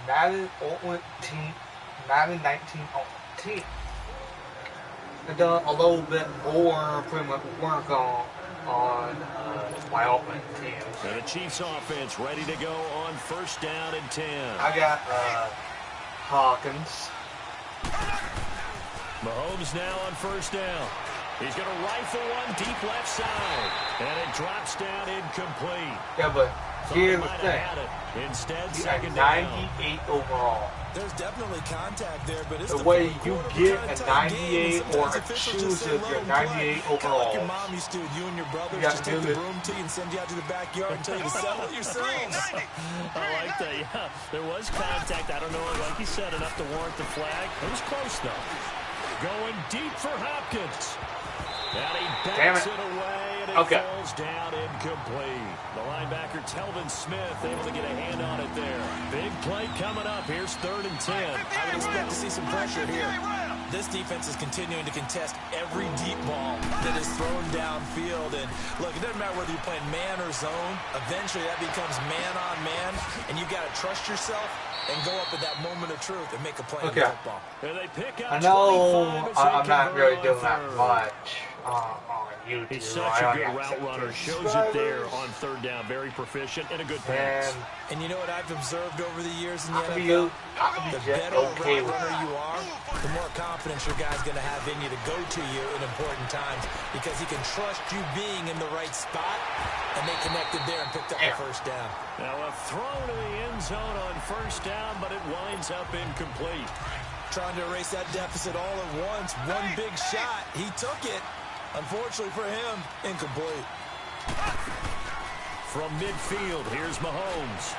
Madden Ultimate Team, Madden 19 I've done a little bit more pretty much work on my Ultimate team. And the Chiefs offense ready to go on 1st down and 10. I got Hawkins. Mahomes now on 1st down. He's going to rifle one deep left side. And it drops down incomplete. Yeah, but here's the thing. Instead, He's second at down. 98 overall. There's definitely contact there, but it's the way you get a 98 or choose your 98 overall. Like your mom used to, you and your brothers just take the broom to you and send you out to the backyard and tell you to settle it yourselves. I like that, yeah. There was contact. I don't know, like you said, enough to warrant the flag. It was close, though. Going deep for Hopkins. And he backs it away, and it falls down incomplete. The linebacker, Telvin Smith, able to get a hand on it there. Big play coming up. Here's 3rd and 10. I would expect to see some pressure here. This defense is continuing to contest every deep ball that is thrown downfield. And, look, it doesn't matter whether you're playing man or zone. Eventually, that becomes man-on-man, and you've got to trust yourself and go up at that moment of truth and make a play in football. And they pick up I know I'm not really doing that much on YouTube. He's such a good route runner. Shows it there on 3rd down. Very proficient and a good pass. And you know what I've observed over the years in the NFL? The better route runner you are, the more confidence your guy's going to have in you to go to you in important times because he can trust you being in the right spot, and they connected there and picked up the 1st down. Now a throw to the end zone on 1st down, but it winds up incomplete. Trying to erase that deficit all at once. One big shot. He took it. Unfortunately for him, incomplete. From midfield, here's Mahomes.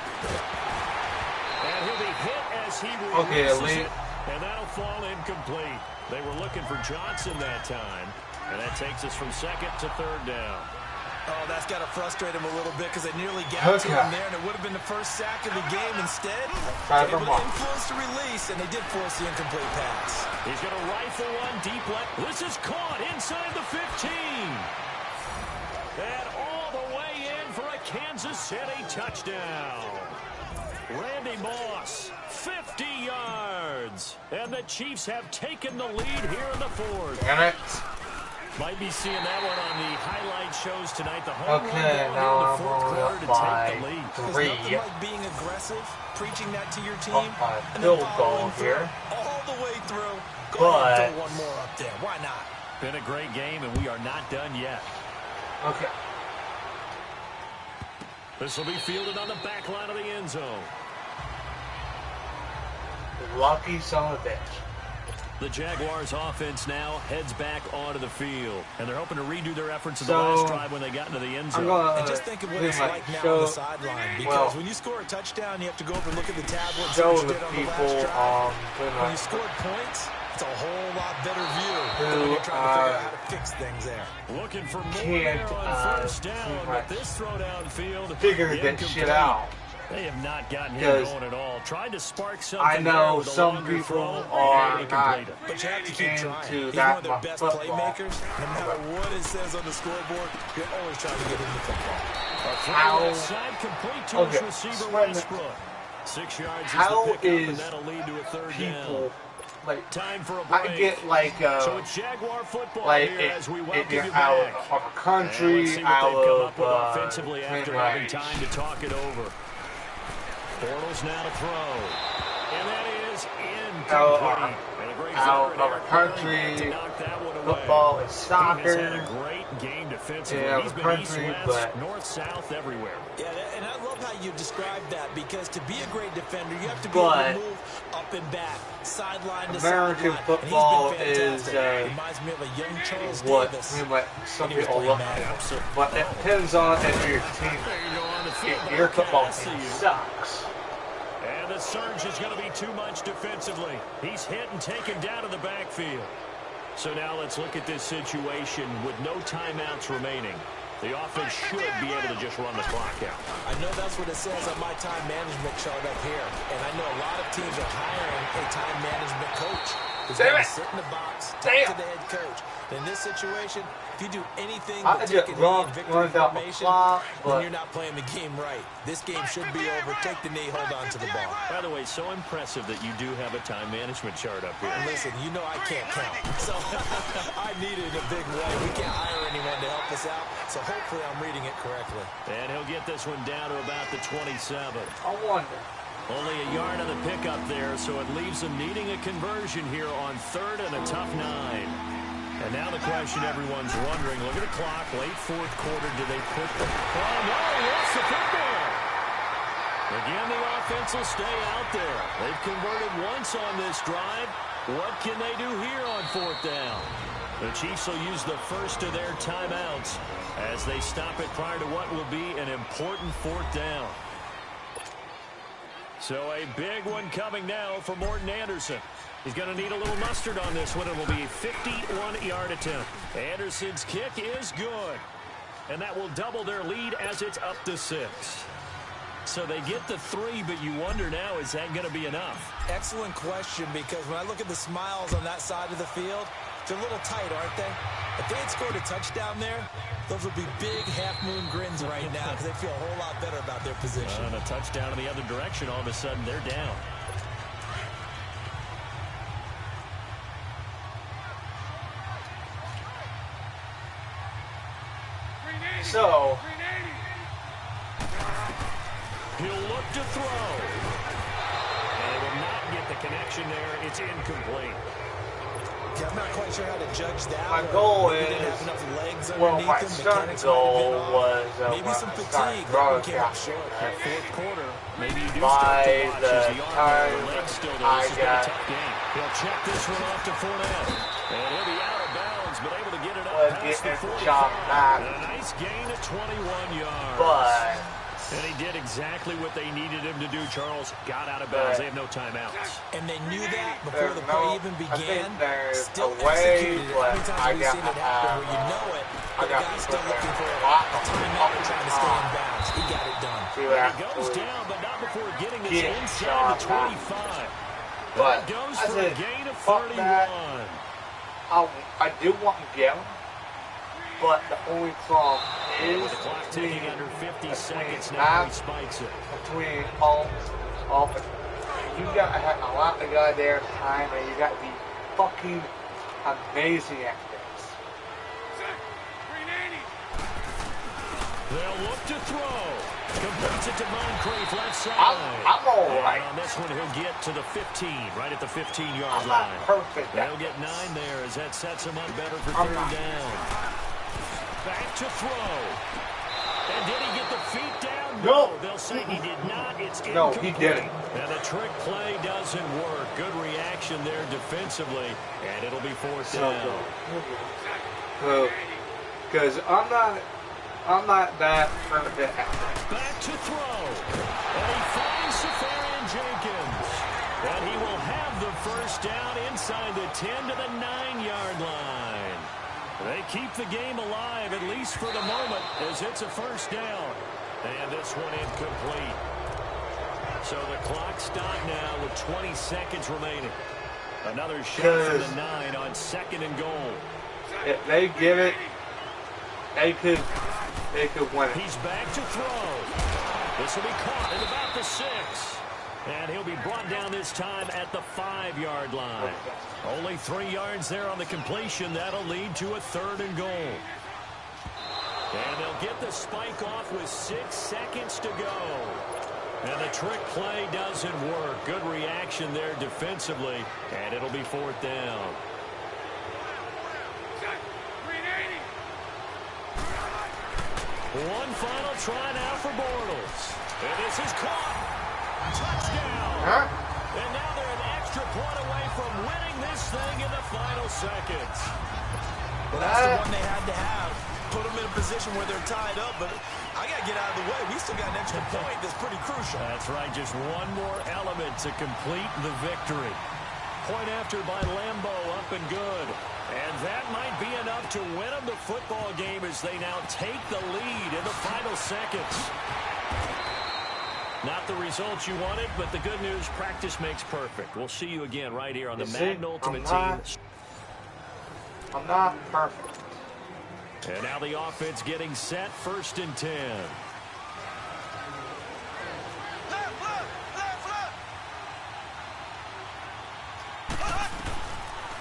And he'll be hit as he releases it. And that'll fall incomplete. They were looking for Johnson that time. And that takes us from 2nd to 3rd down. Oh, that's got to frustrate him a little bit because they nearly got to him there, and it would have been the 1st sack of the game. Instead, they were able to influence the release, and they did force the incomplete pass. He's going to rifle one deep left. This is caught inside the 15. And all the way in for a Kansas City touchdown. Randy Moss, 50 yards. And the Chiefs have taken the lead here in the 4th. Damn it. Might be seeing that one on the highlight shows tonight. The home run now in the I'm 4th quarter to take the lead. 3. There's nothing like being aggressive, preaching that to your team, and field then goal following here. all the way through. Go ahead and throw one more up there. Why not? Been a great game, and we are not done yet. Okay. This will be fielded on the back line of the end zone. Lucky son of a bitch. The Jaguars offense now heads back onto the field. And they're hoping to redo their efforts in the last drive when they got into the end zone. And just think of what it's like now on the sideline. Because when you score a touchdown, you have to go over and look at the tablet and see what you did on the last drive. When you scored points, it's a whole lot better view when you're trying to figure out how to fix things there. Looking for more there on 1st down, but this throw downfield figure that shit out. They have not gotten him going at all. Tried to spark something. I know some people are not but you have to keep trying. into He's that one of their best playmakers. No matter what it says on the scoreboard, you're always trying to get him the football. How complete to his receiver Westbrook. 6 yards is the pickup, and that'll lead to a 3rd down. Like, time for a break. I get like so it's Jaguar football like here as we welcome you out back. of a country, out of offensively after having time to talk it over. Bortles now to throw. And that is incomplete. Out of a country, football is soccer. He's had a great game defensively. He's been east-west, north-south, everywhere. Yeah, and I love how you described that because to be a great defender, you have to be able to move up and back, sideline to sideline. American football is reminds me of a young Charles Davis. Some people look at. But it depends on if your team, your football team sucks. And the surge is going to be too much defensively. He's hit and taken down to the backfield. So now let's look at this situation with no timeouts remaining. The offense should be able to just run the clock out. I know that's what it says on my time management chart up here. And I know a lot of teams are hiring a time management coach. He's got to sit in the box, talk to the head coach. In this situation, if you do anything but take a knee in victory formation, then you're not playing the game right. This game should be over. Take the knee, hold on to the ball. By the way, so impressive that you do have a time management chart up here. Listen, you know I can't count, so I need it in a big way. We can't hire anyone to help us out, so hopefully I'm reading it correctly. And he'll get this one down to about the 27. I wonder. Only a yard on the pickup there, so it leaves them needing a conversion here on 3rd and a tough 9. And now the question everyone's wondering, look at the clock, late 4th quarter, do they put the... Oh, no, what's the football? Again, the offense will stay out there. They've converted once on this drive. What can they do here on 4th down? The Chiefs will use the first of their timeouts as they stop it prior to what will be an important 4th down. So a big one coming now for Morton Anderson. He's going to need a little mustard on this one. It will be a 51-yard attempt. Anderson's kick is good. And that will double their lead as it's up to 6. So they get the 3, but you wonder now, is that going to be enough? Excellent question, because when I look at the smiles on that side of the field, they're a little tight, aren't they? If they had scored a touchdown there, those would be big half-moon grins right now because they feel a whole lot better about their position. And a touchdown in the other direction, all of a sudden they're down. So, he'll look to throw. And he will not get the connection there. It's incomplete. Yeah, I'm not quite sure how to judge that. My goal is, well, my starting goal was maybe some fatigue. Came up short. At 4th quarter, maybe you do by start to watch the as the time legs still there. I This has been a got tough game. He'll check this one off to Fournette. And he'll be out of bounds, but able to get it up past the 45. And a nice gain of 21 yards. But... And he did exactly what they needed him to do, Charles. Got out of bounds. They have no timeouts. And they knew that before the play even began. Still way, executed it. How many times have we seen it happen where you know it, but the guy's still looking for a timeout and trying to stay in bounds. He got it done. He goes down, but not before getting this inside the 25. But goes for a gain of 31. I do want to get him. But the only problem is with the clock ticking under 50 seconds now, he spikes it. Between all you got to have a lot of goddamn time, and you got to be fucking amazing at this. They'll look to throw. Completes it to Moncrief left side. I'm all right. And on this one, he'll get to the 15, right at the 15-yard line. I'm not perfect. They'll get 9 there as that sets him up better for 3rd down. Back to throw. And did he get the feet down? No. They'll say he did not. It's incomplete. No, he didn't. And the trick play doesn't work. Good reaction there defensively. And it'll be 4th down. Because I'm not that perfect at it. Back to throw. And he finds Safarian Jenkins. And he will have the 1st down inside the 10 to the 9-yard line. They keep the game alive, at least for the moment, as it's a 1st down. And this one incomplete. So the clock stopped now with 20 seconds remaining. Another shot from the 9 on 2nd and goal. If they give it, they could win it. He's back to throw. This will be caught at about the 6. And he'll be brought down this time at the 5-yard line. Only 3 yards there on the completion. That'll lead to a 3rd and goal. And they'll get the spike off with 6 seconds to go. And the trick play doesn't work. Good reaction there defensively. And it'll be 4th down. One final try now for Bortles. And this is caught. Touchdown. And now they're an extra point away from winning this thing in the final seconds. Well, that's the one they had to have. Put them in a position where they're tied up, but I got to get out of the way. We still got an extra point that's pretty crucial. That's right. Just one more element to complete the victory. Point after by Lambeau, up and good. And that might be enough to win them the football game as they now take the lead in the final seconds. Not the results you wanted, but the good news, practice makes perfect. We'll see you again right here on the Madden Ultimate Team. I'm not perfect. And now the offense getting set, 1st and 10.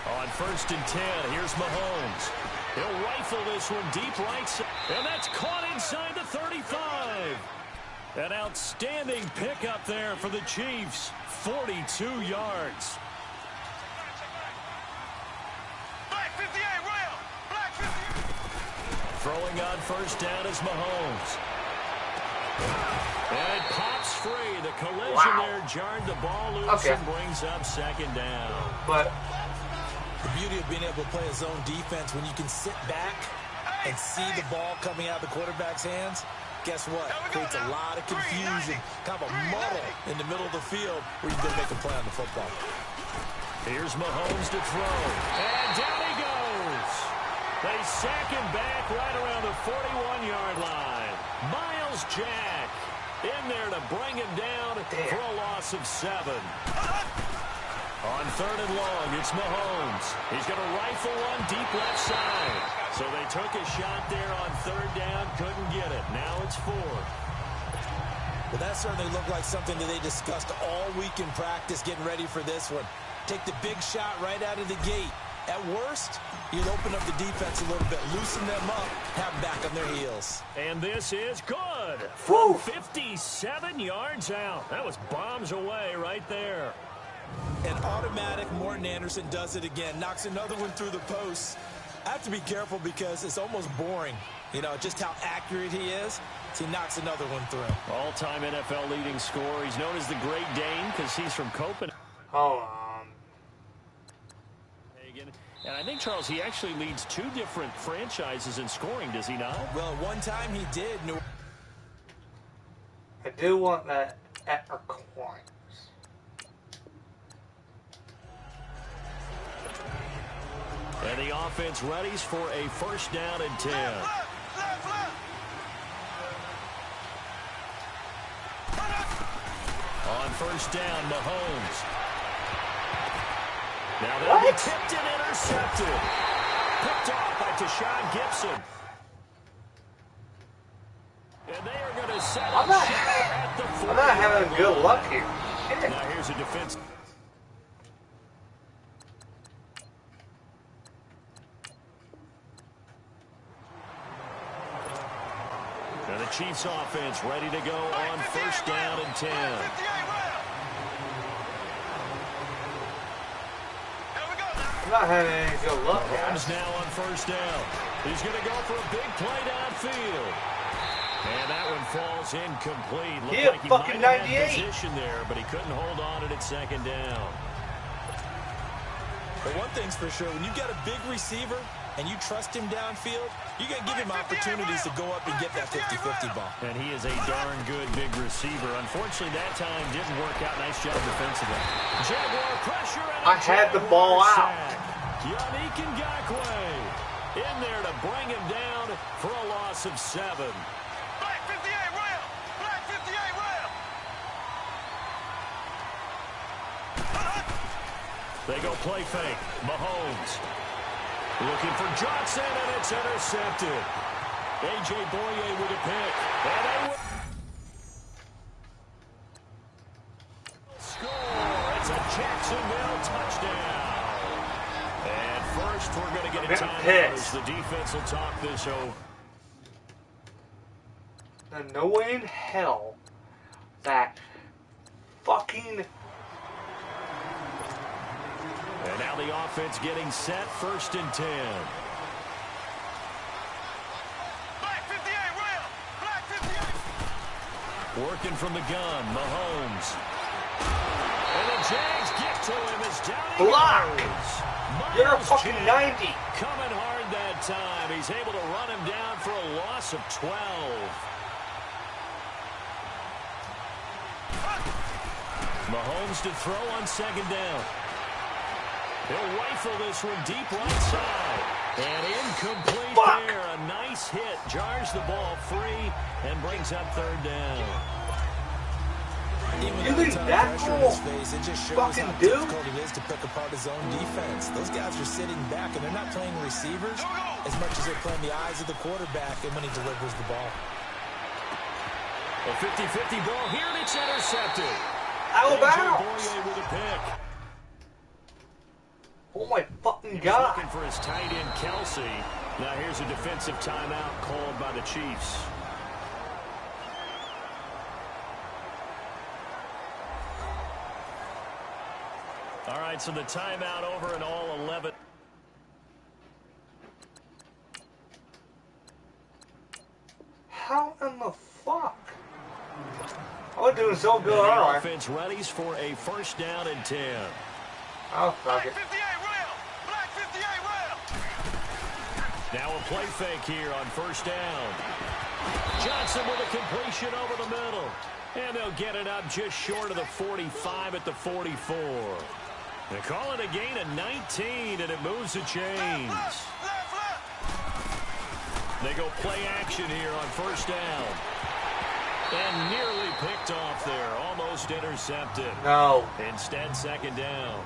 On 1st and 10, here's Mahomes. He'll rifle this one deep right side, and that's caught inside the 35. An outstanding pickup there for the Chiefs, 42 yards. Throwing on 1st down is Mahomes. And it pops free. The collision there jarred the ball loose and brings up 2nd down. But the beauty of being able to play a zone defense when you can sit back and see the ball coming out of the quarterback's hands, guess what? Creates a lot of confusion, kind of a muddle in the middle of the field where you can make a play on the football. Here's Mahomes to throw. And down he goes. They sack him back right around the 41-yard line. Miles Jack in there to bring him down for a loss of 7. On 3rd and long, it's Mahomes. He's going to rifle one deep left side. So they took a shot there on 3rd down, couldn't get it. Now it's 4th. Well, that certainly looked like something that they discussed all week in practice getting ready for this one. Take the big shot right out of the gate. At worst, you'd open up the defense a little bit, loosen them up, have them back on their heels. And this is good from 57 yards out. That was bombs away right there. And automatic Morton Anderson does it again, knocks another one through the post. I have to be careful because it's almost boring, you know, just how accurate he is. So he knocks another one through. All-time NFL leading scorer. He's known as the Great Dane because he's from Copenhagen. hold on. And I think, Charles, he actually leads 2 different franchises in scoring, does he not? Well, at one time he did. I do want that at requires. And the offense readies for a 1st down and 10. On 1st down, Mahomes. Now they'll be tipped and intercepted. Picked off by Tashawn Gibson. And they are going to set up at the 40. I'm not having good luck here. Now here's a defense. Now the Chiefs offense ready to go on 1st down and 10. I'm not having any good luck. Mahomes now on 1st down. He's going to go for a big play downfield. And that one falls incomplete. Looked like he fucking might have 98. position there, but he couldn't hold on to it at 2nd down. But one thing's for sure, when you've got a big receiver and you trust him downfield, you're going to give him opportunities to go up and get that 50-50 ball. And he is a darn good big receiver. Unfortunately, that time didn't work out. Nice job defensively. Jaguar pressure. And I had the ball out. Yannick Ngakoue in there to bring him down for a loss of 7. Black 58 rail! Black 58 rail! They go play fake. Mahomes looking for Johnson, and it's intercepted. A.J. Boye with a pick. And they will score. It's a Jacksonville touchdown. And first, we're going to get a timeout as the defense will talk this over. There's no way in hell that fucking... And now the offense getting set, 1st and 10. Black 58 rail! Black 58! Working from the gun, Mahomes. And the Jags get to him as down he Block! goes. You're a Miles fucking Jack 90. coming hard that time. He's able to run him down for a loss of 12. Mahomes to throw on 2nd down. He'll rifle this one deep right side. And incomplete there. A nice hit. Jars the ball free and brings up 3rd down. Even You with a think ton of that pressure in cool his face, it just shows fucking how dude? difficult it is to pick apart his own defense. Those guys are sitting back, and they're not playing receivers as much as they're playing the eyes of the quarterback and when he delivers the ball. A 50-50 ball here, and it's intercepted. Alabama! with a pick. Oh my fucking He's god! looking for his tight end, Kelsey. Now here's a defensive timeout called by the Chiefs. All right, so the timeout over and all 11. How in the fuck? I was doing so good The earlier. offense readies for a first down and 10. Oh, fuck Black it. 58 rail. Black 58 rail. Now a play fake here on first down. Johnson with a completion over the middle. And they'll get it up just short of the 45 at the 44. They call it a gain of 19, and it moves the chains. Left. They go play action here on first down. And nearly picked off there. Almost intercepted. No. Instead, second down.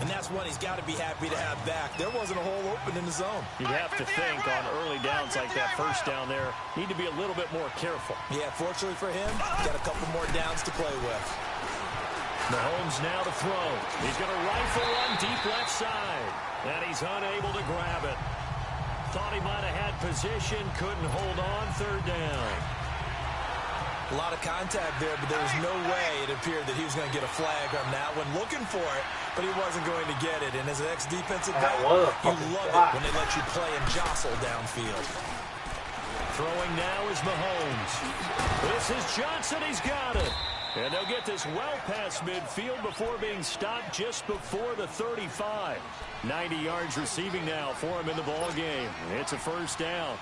And that's one he's got to be happy to have back. There wasn't a hole open in the zone. You'd have to think on early downs like that first down there, need to be a little bit more careful. Yeah, fortunately for him, got a couple more downs to play with. Mahomes now to throw. He's going to rifle one deep left side. And he's unable to grab it. Thought he might have had position, couldn't hold on, third down. A lot of contact there, but there was no way it appeared that he was going to get a flag on that one. Looking for it, but he wasn't going to get it. And as an ex-defensive guy, you love it when they let you play and jostle downfield. Throwing now is Mahomes. This is Johnson. He's got it. And they'll get this well past midfield before being stopped just before the 35. 90 yards receiving now for him in the ball game. It's a first down.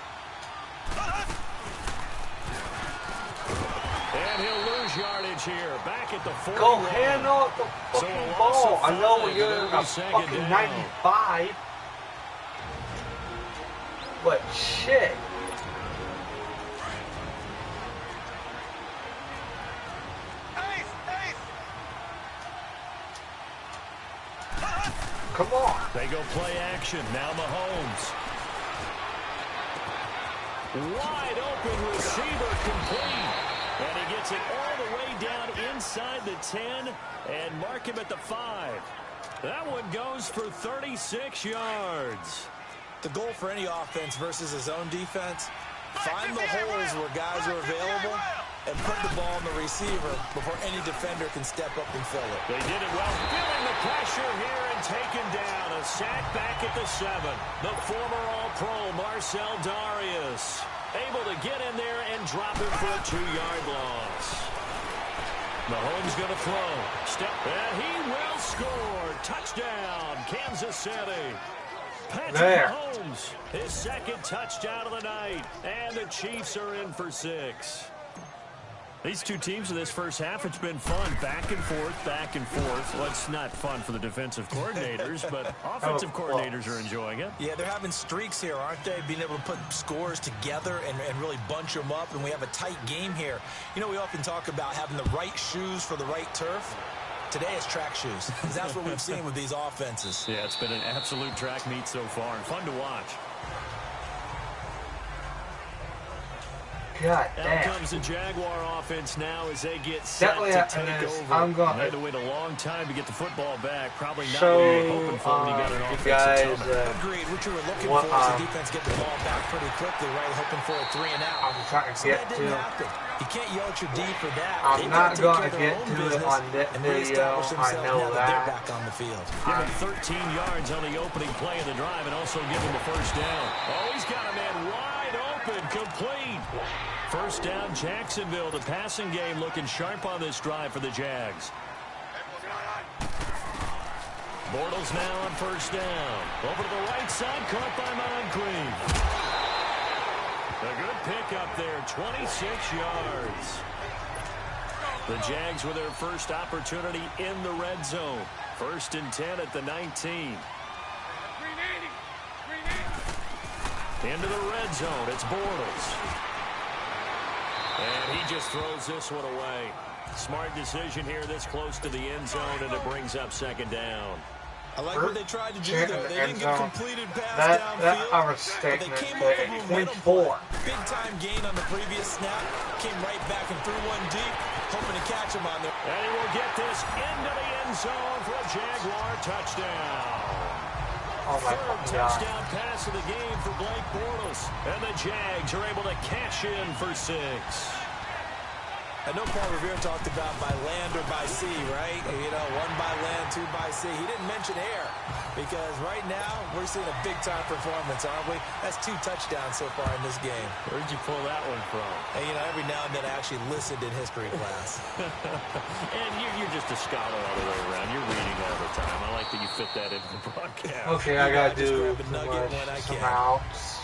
And he'll lose yardage here. Back at the 41. Go handle the fucking ball. I know when you're a fucking 95. But shit. Come on. They go play action. Now Mahomes. Wide open receiver complete. And he gets it all the way down inside the 10 and mark him at the 5. That one goes for 36 yards. The goal for any offense versus his own defense, find the holes where guys are available and put the ball on the receiver before any defender can step up and fill it. They did it well, feeling the pressure here and taken down. A sack back at the 7. The former All-Pro Marcel Darius able to get in there and drop him for a 2-yard loss. Mahomes going to throw. Step, and he will score. Touchdown, Kansas City. Patrick Mahomes, his second touchdown of the night. And the Chiefs are in for 6. These two teams in this first half, it's been fun. Back and forth, back and forth. Well, it's not fun for the defensive coordinators, but offensive coordinators are enjoying it. Yeah, they're having streaks here, aren't they? Being able to put scores together and really bunch them up, and we have a tight game here. You know, we often talk about having the right shoes for the right turf. Today it's track shoes. That's what we've seen with these offenses. Yeah, it's been an absolute track meet so far, and fun to watch. God Out damn. comes the Jaguar offense now as they get set Definitely to after take this, over. I'm going They had to wait a long time to get the football back. Probably not so, what you were hoping for when you got an you offensive guys, tunnel. Agreed. What you were looking for is the defense get the ball back pretty quickly, right? Hoping for a 3 and out. I'm trying to get that to. didn't happen. You can't yell at your D for that. I'm not going to get to it on this and video. reestablish I themselves know now that they're that. back on the field. Give him 13 yards on the opening play of the drive and also give him the first down. Oh, he's got a man wide open, complete. First down, Jacksonville. The passing game looking sharp on this drive for the Jags. Bortles now on first down. Over to the right side, caught by Moncrief. A good pickup there, 26 yards. The Jags with their first opportunity in the red zone. 1st and 10 at the 19. Into the red zone, it's Bortles. And he just throws this one away. Smart decision here this close to the end zone, and it brings up second down. I like what they tried to do there. They didn't get a completed pass downfield, but they came up with momentum play. Big time gain on the previous snap. Came right back and threw one deep, hoping to catch him on there. And he will get this into the end zone for a Jaguar touchdown. Oh my Third God. touchdown pass of the game for Blake Bortles. And the Jags are able to cash in for 6. I know Paul Revere talked about by land or by sea, right? You know, 1 by land, 2 by sea. He didn't mention air because right now we're seeing a big-time performance, aren't we? That's 2 touchdowns so far in this game. Where'd you pull that one from? And, you know, every now and then I actually listened in history class. And you're just a scholar all the way around. You're reading all the time. I like that you fit that into the broadcast. Okay, I gotta do some outs.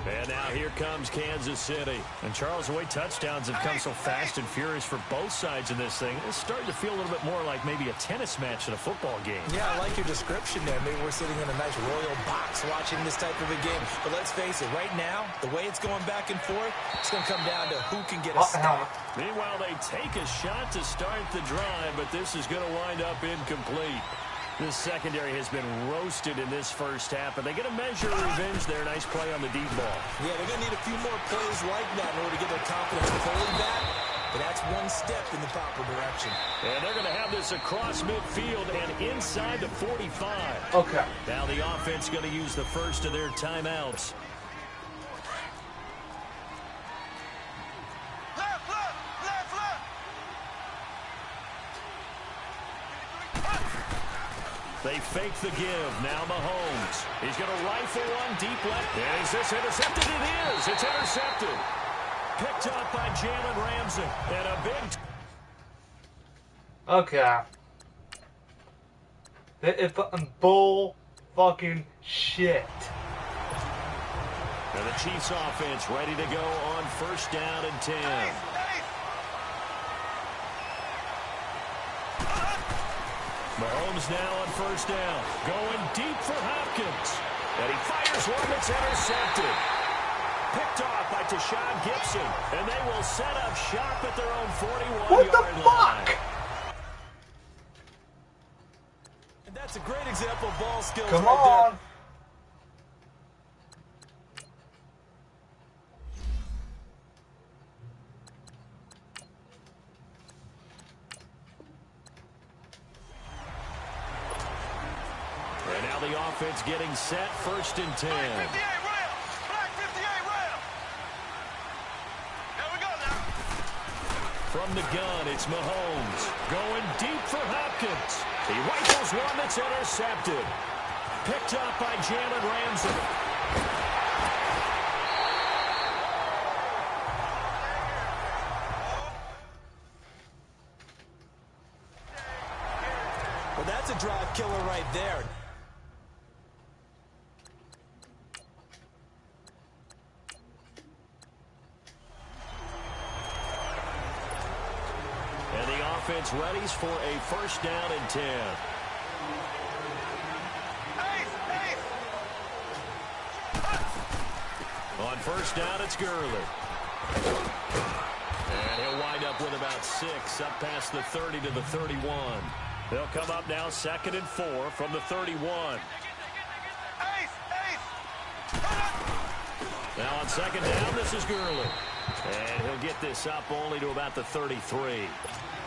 And now here comes Kansas City. And Charles, the way touchdowns have come so fast and furious for both sides in this thing, it's starting to feel a little bit more like maybe a tennis match in a football game. Yeah, I like your description there. Maybe we're sitting in a nice royal box watching this type of a game. But let's face it, right now, the way it's going back and forth, it's going to come down to who can get a stop. Meanwhile, they take a shot to start the drive, but this is going to wind up incomplete. This secondary has been roasted in this first half, and they get a measure of revenge there. Nice play on the deep ball. Yeah, they're going to need a few more plays like that in order to get their confidence fully back. But that's one step in the proper direction. And they're going to have this across midfield and inside the 45. Okay. Now the offense going to use the first of their timeouts. They fake the give. Now Mahomes. He's going to rifle one deep left. And is this intercepted? It is. It's intercepted. Picked up by Jalen Ramsey. And a big... Okay. It's bull fucking shit. And the Chiefs offense ready to go on first down and 10. Mahomes now on first down. Going deep for Hopkins. And he fires one that's intercepted. Picked off by Tashawn Gibson. And they will set up shop at their own 41-yard line. And that's a great example of ball skills Come right on. there. The offense getting set, first and 10. Black 58 rail. Black 58 rail. Here we go now. From the gun, it's Mahomes. Going deep for Hopkins. He rifles one that's intercepted. Picked up by Jalen Ramsey. Well, that's a drive killer right there. Offense readies for a first down and 10. On first down, it's Gurley. And he'll wind up with about 6 up past the 30 to the 31. They'll come up now second and 4 from the 31. Now on second down, this is Gurley. And he'll get this up only to about the 33.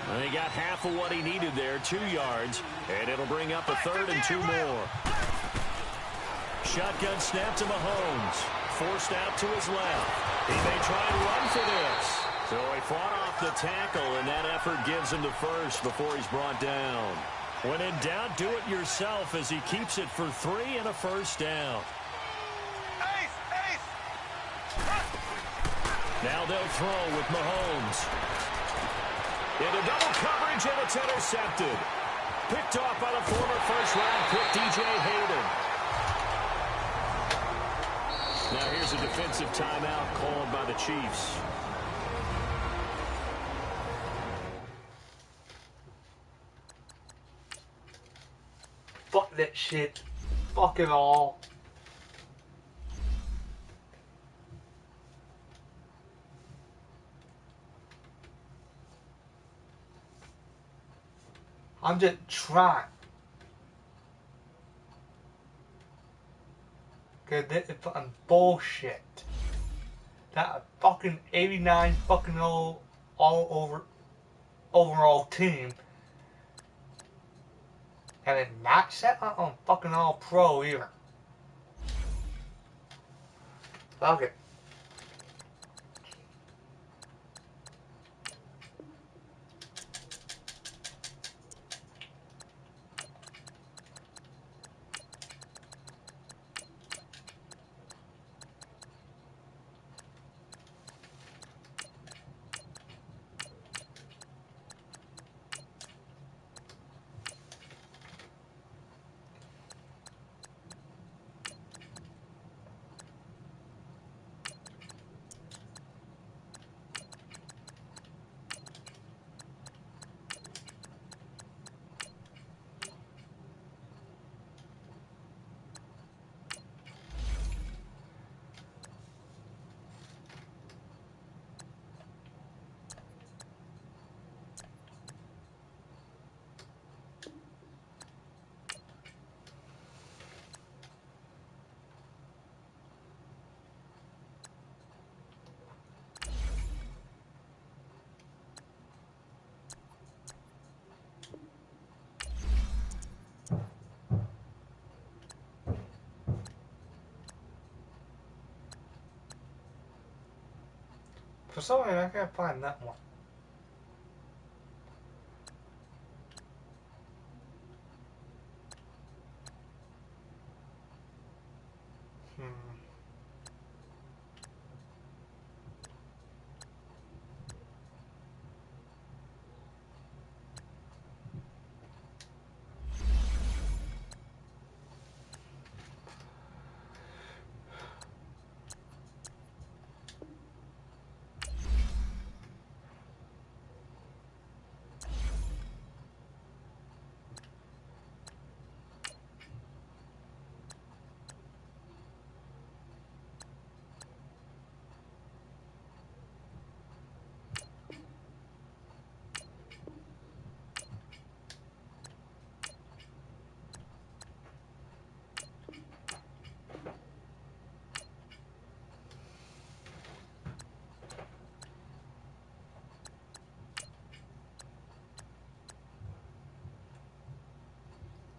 And he got half of what he needed there, 2 yards. And it'll bring up a third and 2 more. Shotgun snap to Mahomes. Forced out to his left. He may try and run for this. So he fought off the tackle, and that effort gives him to first before he's brought down. When in doubt, do it yourself as he keeps it for 3 and a first down. Now they'll throw with Mahomes. Into double coverage, and it's intercepted. Picked off by the former first-round pick, DJ Hayden. Now here's a defensive timeout called by the Chiefs. Fuck that shit. Fuck it all. I'm just trying. Cause this is fucking bullshit. That fucking 89 fucking all over overall team. And it's not set up on fucking all pro either. Fuck it. For some reason, I can't find that one.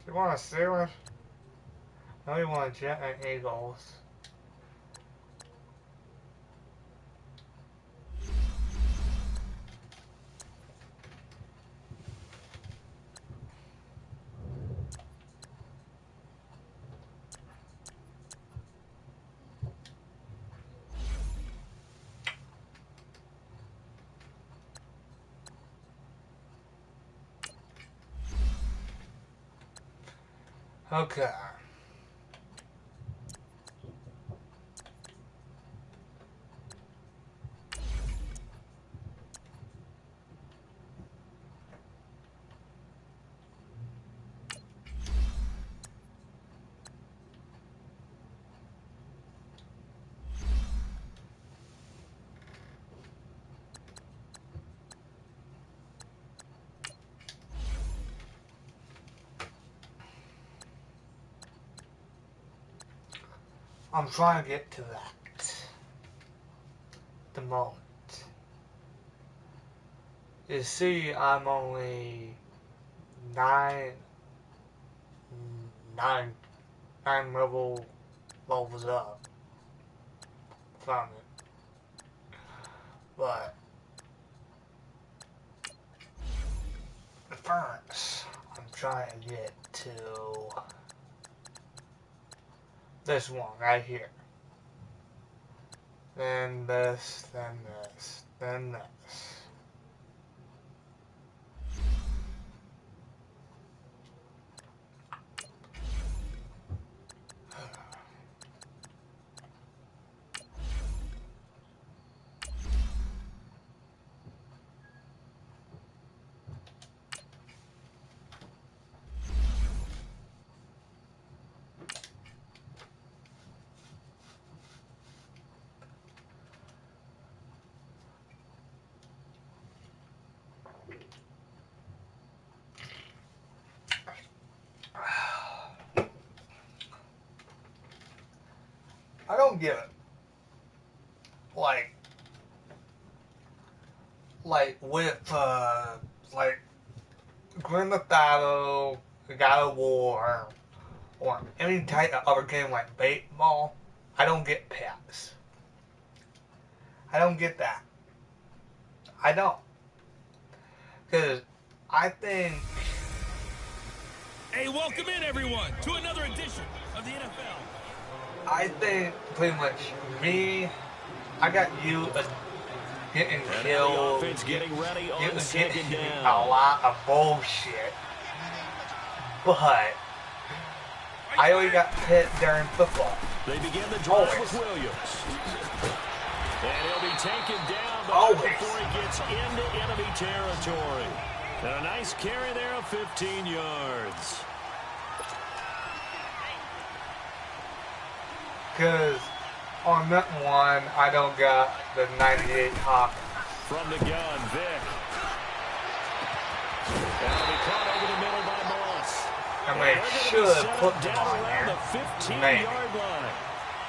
You want a sailor? No, you want a jet and eagles. Okay. I'm trying to get to that. The moment. You see, I'm only nine levels up from it. But first, I'm trying to get to this one right here. Then this, then this, then this. I don't get it. Like with like Grand Theft Auto, God of War, or any type of other game like baseball, I don't get pets. I don't get that. I don't. Because I think... Hey, welcome in, everyone, to another edition of the NFL. I think pretty much me, I got you getting killed, getting ready on getting second a down. lot of bullshit. But I always got hit during football. They begin the drive Always. with Williams. And he'll be taken down, but Always. before he gets into enemy territory. And a nice carry there of 15 yards. Because on that one, I don't got the 98 hop. From the gun, Vic. That'll be caught over the middle by Moss. And they should put them down on around there. the 15-yard line.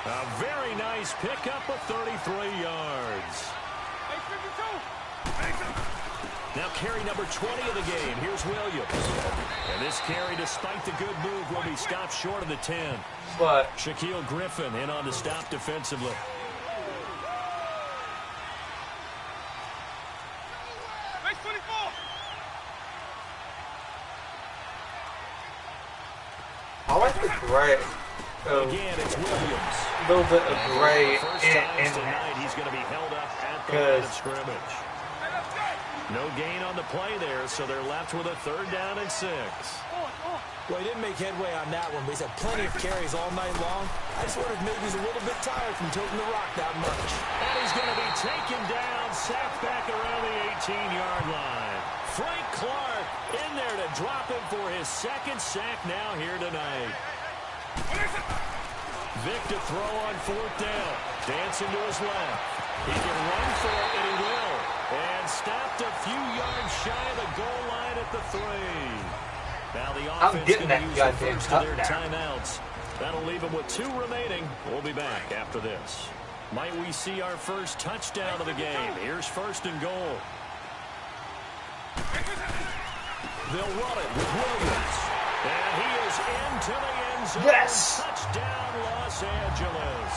A very nice pickup of 33 yards. Now carry number 20 of the game. Here's Williams. And this carry, despite the good move, will be stopped short of the 10. But Shaquille Griffin in on the stop defensively. I like the gray. Again, it's Williams. A little bit of gray First in time tonight, that. he's going to be held up at the line of scrimmage. No gain on the play there, so they're left with a 3rd down and 6. Well, he didn't make headway on that one, but he's had plenty of carries all night long. I just wondered maybe he's a little bit tired from toting the rock that much. And he's going to be taken down, sacked back around the 18-yard line. Frank Clark in there to drop him for his 2nd sack now here tonight. Vic to throw on 4th down. Dancing to his left. He can run for it, and he will. And stopped a few yards shy of the goal line at the 3. Now the offense going to use the first of their timeouts. That'll leave them with 2 remaining. We'll be back after this. Might we see our first touchdown of the game? Here's 1st and goal. They'll run it with Williams. And he is into the end zone. Yes! Touchdown, Los Angeles.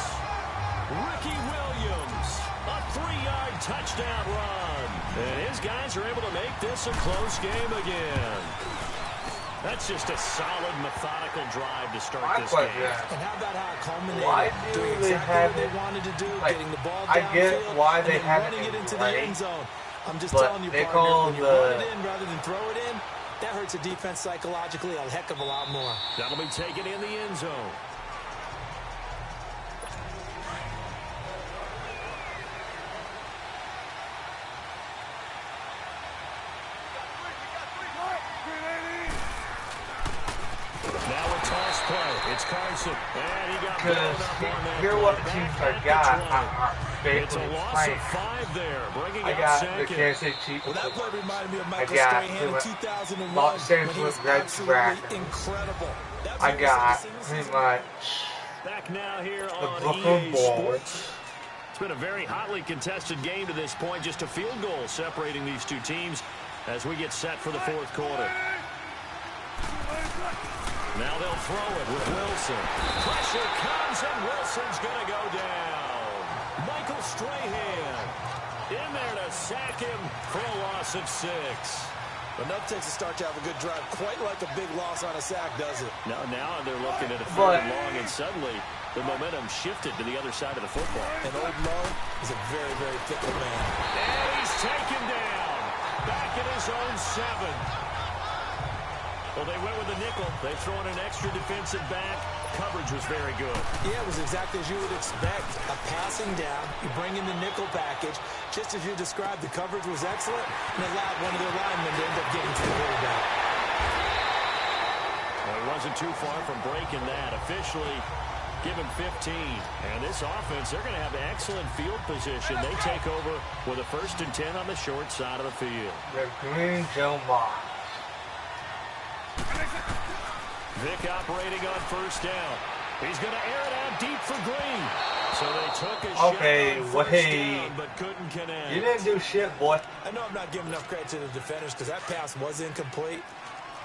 Ricky Williams, a 3-yard touchdown run. And his guys are able to make this a close game again. That's just a solid, methodical drive to start this game. And how about how it culminated? Why do doing they exactly have what they it? wanted to do, Like, getting the ball I get downfield, why they and then have running it it into right, the end zone. I'm just but telling you, they partner, call when you the- run it in rather than throw it in, that hurts a defense psychologically a heck of a lot more. That'll be taken in the end zone. Now a toss play. It's Carson. And he got blown up on that. Here what play. teams Back I at got. the 20. It's a loss of 5 there, bringing I up got the second. Kansas City Chiefs. Well, that play reminded me of Michael got Strahan in the 2001 Los when he Angeles was Red absolutely Dragons. incredible. That was I almost got like a single pretty season. much Back now here the on Brooklyn EA Bulls. Sports. It's been a very hotly contested game to this point. Just a field goal separating these two teams as we get set for the 4th quarter. Now they'll throw it with Wilson. Pressure comes, and Wilson's going to go down. Michael Strahan in there to sack him for a loss of 6. Enough takes a start to have a good drive, quite like a big loss on a sack, does it? Now they're looking at a 3rd and long, and suddenly the momentum shifted to the other side of the football. And Old Mo is a very, very fickle man. And he's taken down. Back at his own 7. Well, they went with the nickel. They throw in an extra defensive back. Coverage was very good. Yeah, it was exactly as you would expect. A passing down. You bring in the nickel package. Just as you described, the coverage was excellent and allowed one of their linemen to end up getting to the quarterback. Well, he wasn't too far from breaking that. Officially given 15. And this offense, they're going to have excellent field position. They take over with a 1st and 10 on the short side of the field. the Green Joe Moss. Vic operating on 1st down. He's going to air it out deep for Green. So they took a shot on first down, but couldn't connect. You didn't do shit, boy. I know I'm not giving enough credit to the defenders because that pass was incomplete.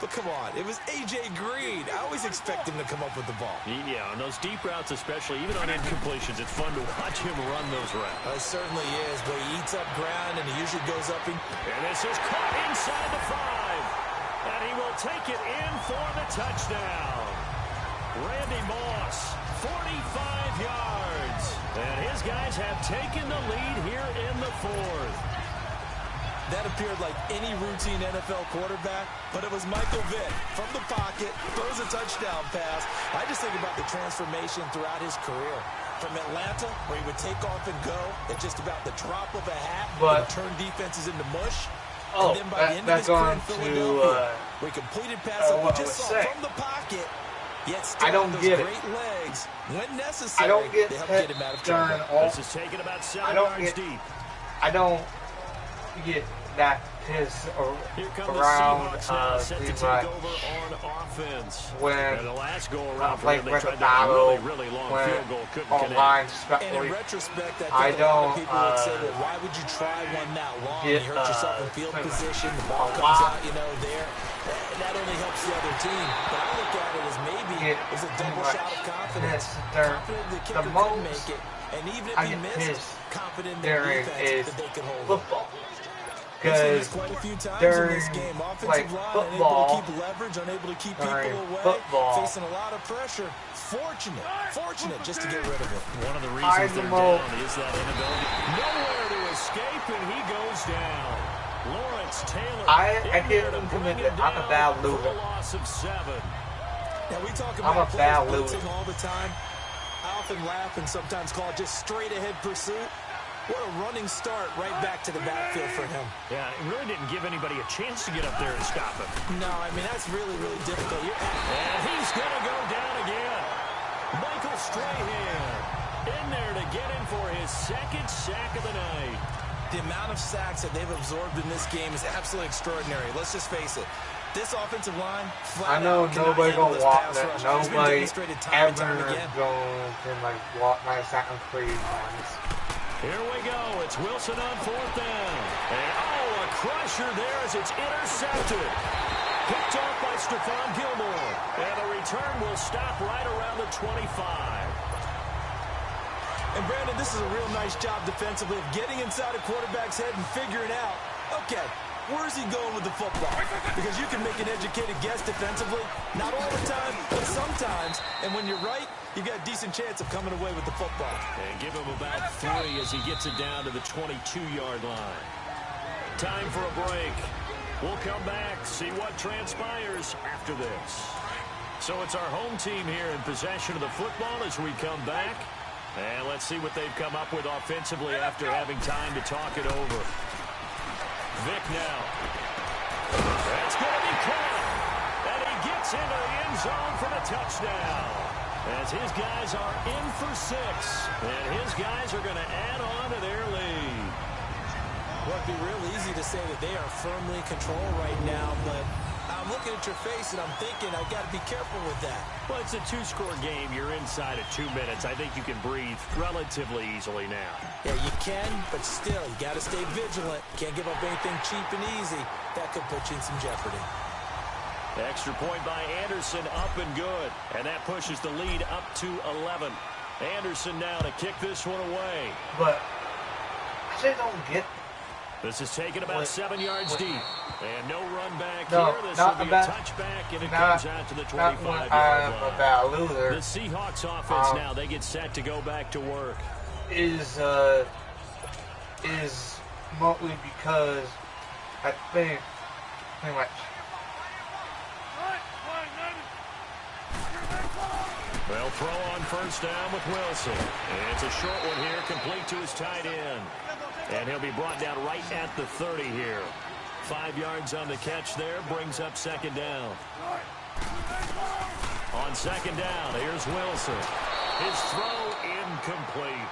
But come on, it was A.J. Green. I always expect him to come up with the ball. Yeah, on those deep routes especially, even on incompletions, it's fun to watch him run those routes. It certainly is, but he eats up ground and he usually goes up. And this is caught inside the 5. And he will take it in for the touchdown. Randy Moss, 45 yards. And his guys have taken the lead here in the 4th. That appeared like any routine NFL quarterback, but it was Michael Vick from the pocket, throws a touchdown pass. I just think about the transformation throughout his career. From Atlanta, where he would take off and go at just about the drop of a hat, and turn defenses into mush. And then by the end of his career in Philadelphia, we completed passes we just saw from the pocket, yet still have those great legs when necessary. I don't get to help get him out of trouble. This is taken about 7 yards deep. I don't get that pissed around Cleveland when the last go around like they with tried the that battle really long when field goal, couldn't online, and in retrospect, I don't people would say, well, why would you try one that long? You hurt yourself in field position, the ball comes out, there. That only helps the other team. But I look at it as maybe it was a double shot of confidence. Confident the kicker could make it. And even if he missed, confident in their defense that they could hold football. Because quite a few times in this game, offensive line unable to keep leverage, unable to keep people away, facing a lot of pressure. Fortunate just to get rid of it. One of the reasons they're down is that inability. Nowhere to escape, and he goes down. Lawrence Taylor. I give him commitment. I'm a bad loser. Loss of 7. Now we talk about blitzing all the time. I often laugh and sometimes call it just straight ahead pursuit. What a running start right back to the backfield for him. Yeah, it really didn't give anybody a chance to get up there and stop him. No, I mean, that's really, really difficult. And he's going to go down again. Michael Strahan in there to get in for his 2nd sack of the night. The amount of sacks that they've absorbed in this game is absolutely extraordinary. Let's just face it. This offensive line, I know nobody gonna walk that. Nobody ever gonna walk my second free ones. Here we go. It's Wilson on 4th down. And a crusher there as it's intercepted. Picked off by Stephon Gilmore. And the return will stop right around the 25. And Brandon, this is a real nice job defensively of getting inside a quarterback's head and figuring out, okay, where's he going with the football? Because you can make an educated guess defensively. Not all the time, but sometimes. And when you're right, you've got a decent chance of coming away with the football. And give him about 3 as he gets it down to the 22-yard line. Time for a break. We'll come back, see what transpires after this. So it's our home team here in possession of the football as we come back. And let's see what they've come up with offensively after having time to talk it over. Vick now. That's going to be caught. And he gets into the end zone for the touchdown. As his guys are in for 6. And his guys are going to add on to their lead. Well, it'd be real easy to say that they are firmly in control right now, but I'm looking at your face and I'm thinking I've got to be careful with that. Well, it's a 2-score game. You're inside at 2 minutes. I think you can breathe relatively easily now. Yeah, you can, but still, you got to stay vigilant. Can't give up anything cheap and easy. That could put you in some jeopardy. Extra point by Anderson, up and good. And that pushes the lead up to 11. Anderson now to kick this one away. But I just don't get. This is taken about 7 yards deep. And no run back here. This will be a touchback, and it comes out to the 25-yard line. The Seahawks offense now, they get set to go back to work. Is mostly because I think pretty much. Well, throw on first down with Wilson. And it's a short one here, complete to his tight end. And he'll be brought down right at the 30 here. 5 yards on the catch there, brings up 2nd down. On 2nd down, here's Wilson. His throw incomplete.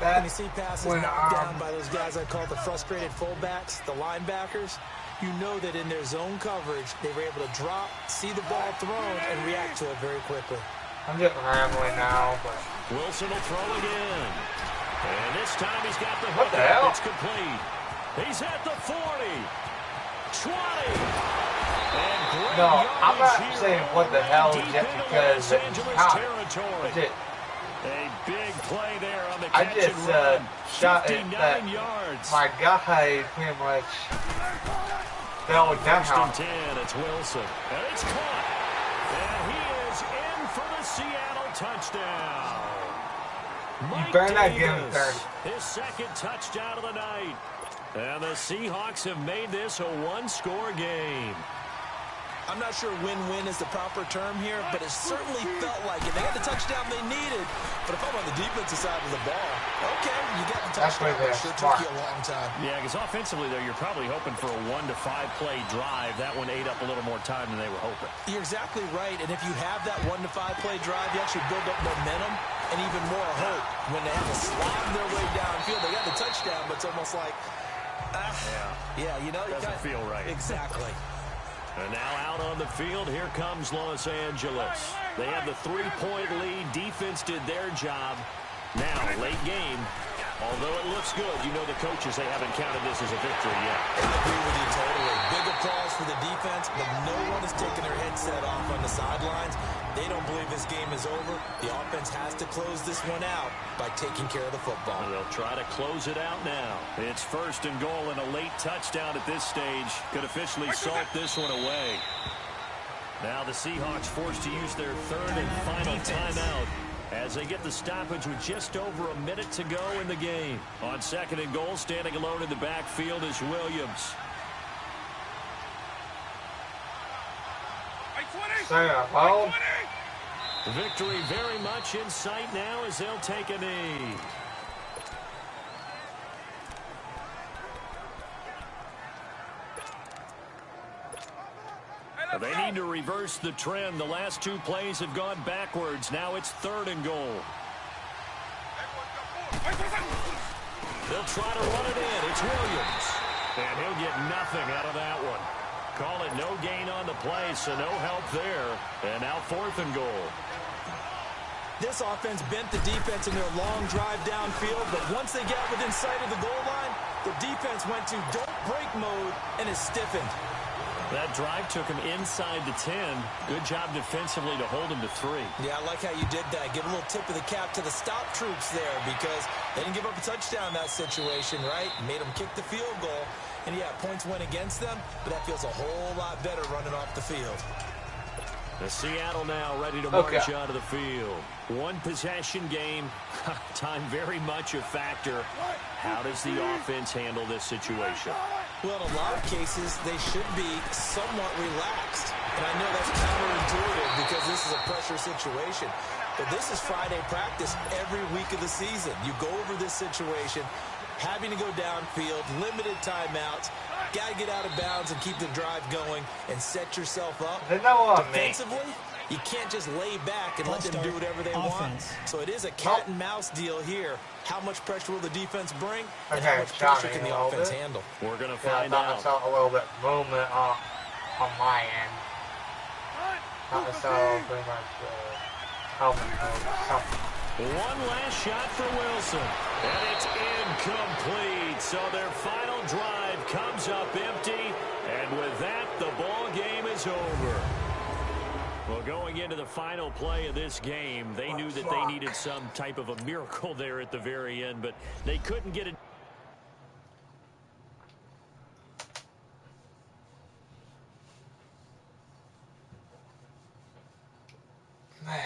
When you see passes knocked down by those guys I call the frustrated fullbacks, the linebackers, you know that in their zone coverage, they were able to drop, see the ball thrown, and react to it very quickly. I'm just rambling now, but Wilson will throw again. And this time he's got the What hook. the hell? It's complete. He's at the 40. 20. And great No, I'm yardage not here saying what the hell deep just into because Los Angeles it's territory. it. A big play there on the I catch just and run. shot it 59 that yards. my guy pretty much fell First down. and 10, it's Wilson. And it's caught. And he is in for the Seattle touchdown. Mike better not give him Davis, 30. his second touchdown of the night. And the Seahawks have made this a one-score game. I'm not sure win-win is the proper term here, but it certainly felt like it. They got the touchdown they needed, but if I'm on the defensive side of the ball, okay, you got the That's touchdown, where but they're it sure smart. took you a long time. Yeah, because offensively, though, you're probably hoping for a 1 to 5 play drive. That one ate up a little more time than they were hoping. You're exactly right, and if you have that 1 to 5 play drive, you actually build up momentum and even more hope. When they have to slog their way downfield, they got the touchdown, but it's almost like, yeah, you know, Doesn't feel right. Exactly. And now out on the field, here comes Los Angeles. They have the 3-point lead. Defense did their job. Now, late game, although it looks good, you know the coaches, they haven't counted this as a victory yet. I agree with you totally. Big applause for the defense, but no one is taking their headset off on the sidelines. They don't believe this game is over. The offense has to close this one out by taking care of the football. They'll try to close it out now. It's 1st and goal and a late touchdown at this stage. Could officially salt this one away. Now the Seahawks forced to use their 3rd and final timeout as they get the stoppage with just over a minute to go in the game. On 2nd and goal, standing alone in the backfield is Williams. Victory very much in sight now as they'll take a knee. They need to reverse the trend. The last 2 plays have gone backwards. Now it's 3rd and goal. They'll try to run it in. It's Williams. And he'll get nothing out of that one. Call it no gain on the play, so no help there. And now 4th and goal. This offense bent the defense in their long drive downfield, but once they got within sight of the goal line, the defense went to don't break mode and is stiffened. That drive took him inside the 10. Good job defensively to hold him to 3. Yeah, I like how you did that. Give a little tip of the cap to the stop troops there because they didn't give up a touchdown in that situation, right? Made them kick the field goal. And, yeah, points went against them, but that feels a whole lot better running off the field. The Seattle now ready to march out of the field. 1 possession game. Time very much a factor. How does the offense handle this situation? Well, in a lot of cases, they should be somewhat relaxed. And I know that's counterintuitive because this is a pressure situation. But this is Friday practice every week of the season. You go over this situation, having to go downfield, limited timeouts, got to get out of bounds and keep the drive going and set yourself up. Defensively, you can't just lay back and let them do whatever they want. So it is a cat and mouse deal here. How much pressure will the defense bring? And how much pressure can the offense handle? We're going to find I out. saw a little bit movement on my end. I saw pretty much helmet something. One last shot for Wilson. And it's incomplete. So their final drive comes up empty. And with that, the ball game is over. Well, going into the final play of this game, they knew that they needed some type of a miracle there at the very end, but they couldn't get it. Man.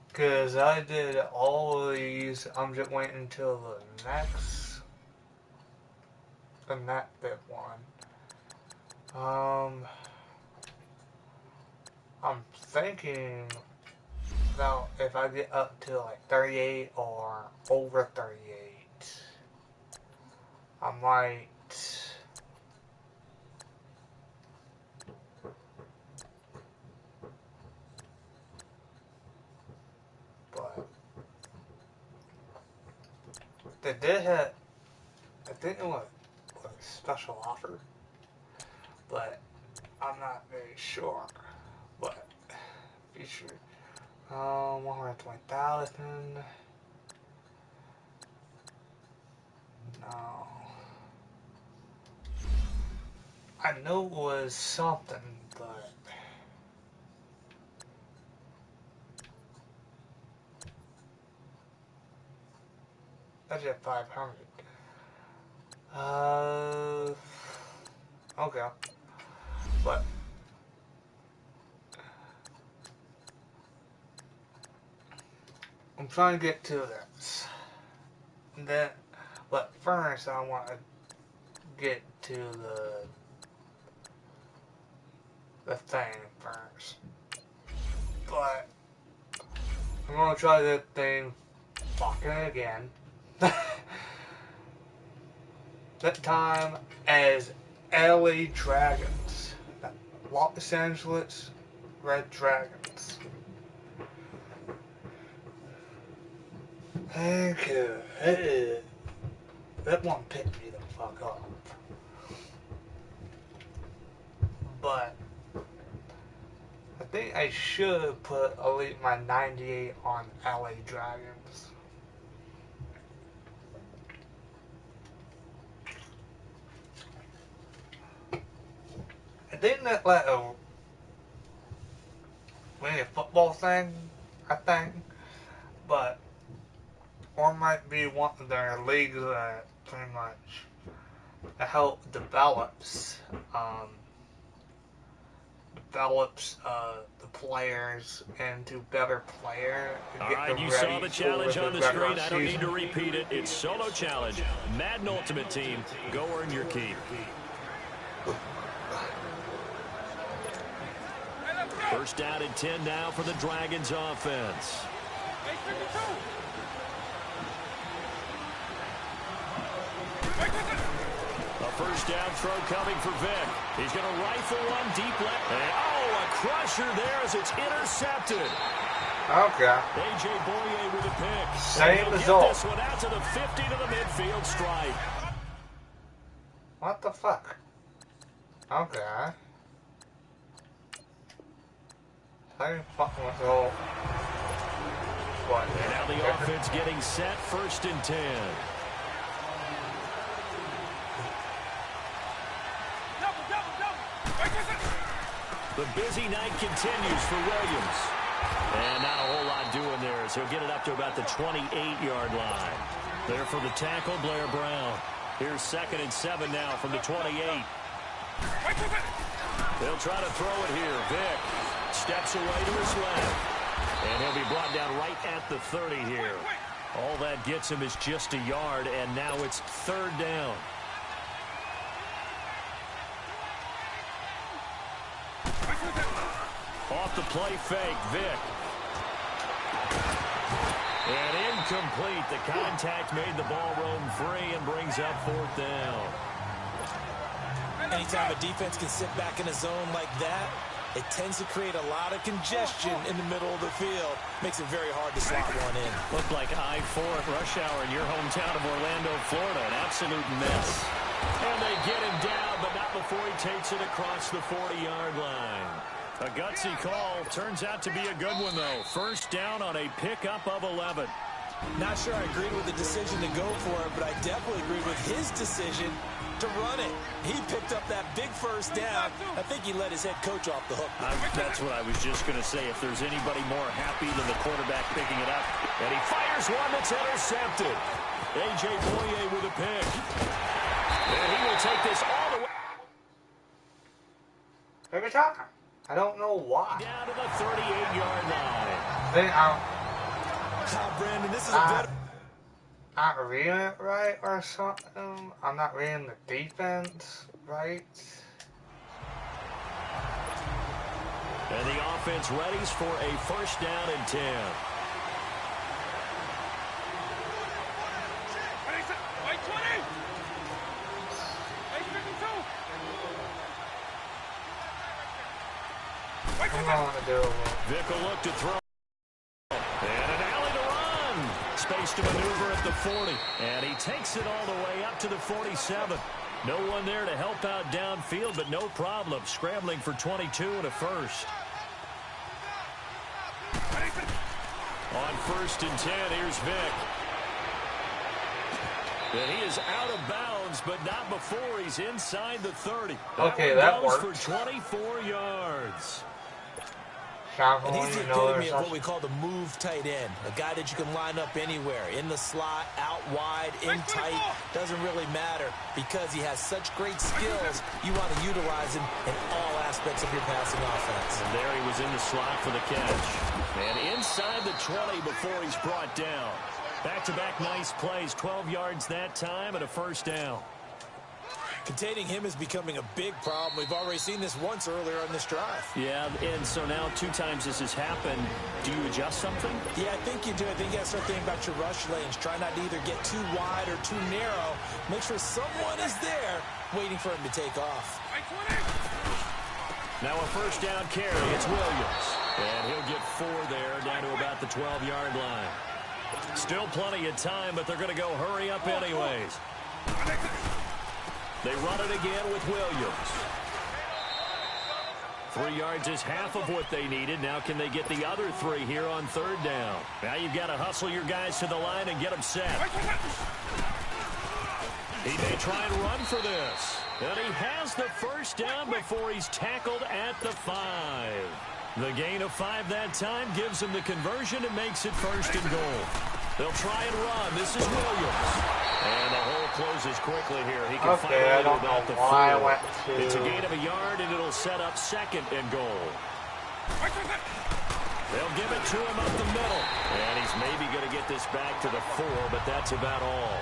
Because I did all of these, I'm just waiting until the next big one. I'm thinking about if I get up to like 38 or over 38, I might but they did have, I think it was a special offer, but I'm not very sure. But feature 120,000. No, I know it was something, but that's at 500. Okay, but I'm trying to get to this. And then, but first I want to get to the thing first. But I'm gonna try that thing fucking again. That time as LA Dragons. Los Angeles Red Dragons. Thank you. Hey, that one picked me the fuck up. But I think I should put my 98 on LA Dragons. I didn't let a winning a football thing, I think, but or might be one of their leagues that pretty much help develops the players into better players. All right, you saw the challenge on the screen. I don't need to repeat it. It's solo challenge. Madden Ultimate Team. Go earn your keep. First down and 10 now for the Dragons offense. A first down throw coming for Vic. He's going to rifle one deep left. And, oh, a crusher there as it's intercepted. Okay. A.J. Boye with a pick. Same result. Get this one out to the 50 to the midfield stripe. What the fuck? Okay. Same fucking result. What? And now the offense getting set. First and 10. The busy night continues for Williams. And not a whole lot doing there, so he'll get it up to about the 28-yard line. There for the tackle, Blair Brown. Here's 2nd and 7 now from the 28. They'll try to throw it here. Vic steps away to his left. And he'll be brought down right at the 30 here. All that gets him is just a yard, and now it's 3rd down. Off the play fake, Vic. And incomplete. The contact made the ball roam free and brings up 4th down. Anytime a defense can sit back in a zone like that, it tends to create a lot of congestion in the middle of the field. Makes it very hard to slot one in. Looked like I-4 at rush hour in your hometown of Orlando, Florida. An absolute mess. And they get him down, but not before he takes it across the 40-yard line. A gutsy call. Turns out to be a good one, though. First down on a pickup of 11. Not sure I agreed with the decision to go for it, but I definitely agreed with his decision to run it. He picked up that big first down. I think he let his head coach off the hook. That's what I was just going to say. If there's anybody more happy than the quarterback picking it up. And he fires one that's intercepted. A.J. Boye with a pick. And he will take this all the way. Every time. I don't know why. Down to the 38-yard line. Then Brandon, this is a better... I'm not reading it right or something. I'm not reading the defense right. And the offense readies for a first down and 10. Vick will look to throw. And an alley to run. Space to maneuver at the 40. And he takes it all the way up to the 47. No one there to help out downfield, but no problem. Scrambling for 22 and a first. On first and 10, here's Vick. And he is out of bounds, but not before he's inside the 30. Okay, that goes worked. For 24 yards. And he's the epitome of what we call the move tight end. A guy that you can line up anywhere. In the slot, out wide, in tight. Doesn't really matter because he has such great skills. You want to utilize him in all aspects of your passing offense. And there he was in the slot for the catch. And inside the 20 before he's brought down. Back-to-back nice plays. 12 yards that time and a first down. Containing him is becoming a big problem. We've already seen this once earlier on this drive. Yeah, and so now 2 times this has happened. Do you adjust something? Yeah, I think you do. I think you got to start thinking about your rush lanes. Try not to either get too wide or too narrow. Make sure someone is there waiting for him to take off. Now a first down carry. It's Williams. And he'll get 4 there down to about the 12-yard line. Still plenty of time, but they're going to go hurry up anyways. They run it again with Williams. 3 yards is half of what they needed. Now can they get the other 3 here on third down? Now you've got to hustle your guys to the line and get them set. He may try and run for this. And he has the first down before he's tackled at the 5. The gain of 5 that time gives him the conversion and makes it first and goal. They'll try and run. This is Williams. And the hole closes quickly here. He can find it about the 4. It's a gain of a yard, and it'll set up second and goal. They'll give it to him up the middle. And he's maybe going to get this back to the 4, but that's about all.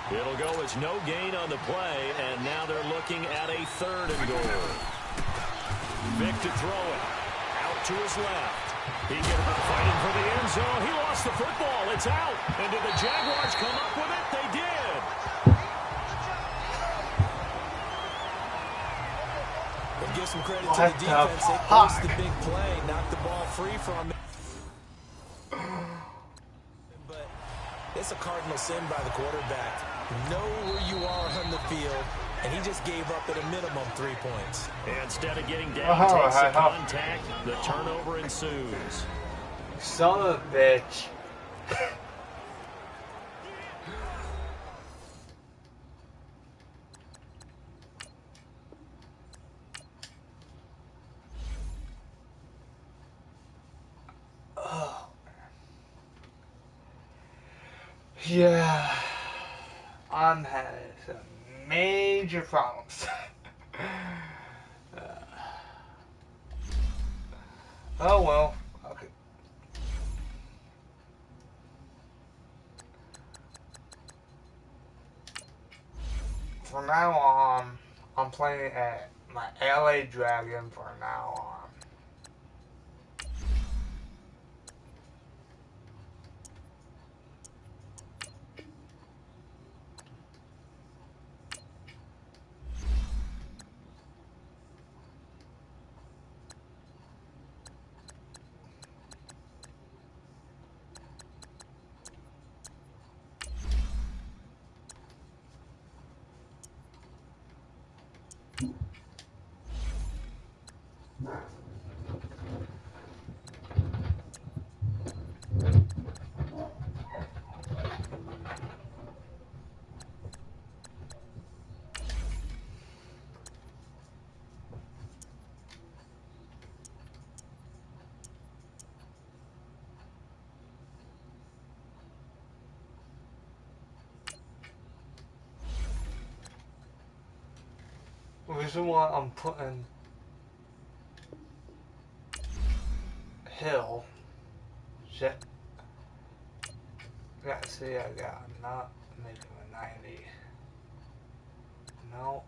It'll go as no gain on the play, and now they're looking at a third and goal. Vick to throw it. Out to his left. He gets fighting for the end zone. He lost the football. It's out. And did the Jaguars come up with it? They did. We'll give some credit to the defense. They forced the big play, knocked the ball free from him. But it's a cardinal sin by the quarterback. Know where you are on the field, and he just gave up at a minimum 3 points. Instead of getting down, takes the contact. The turnover ensues. Son of a bitch. Oh. Yeah. I'm having some major problems. Oh well. Okay. From now on, I'm playing at my LA Dragon from now on. This is why I'm putting Hill. Shit. Let's see, I got not making a 90. No.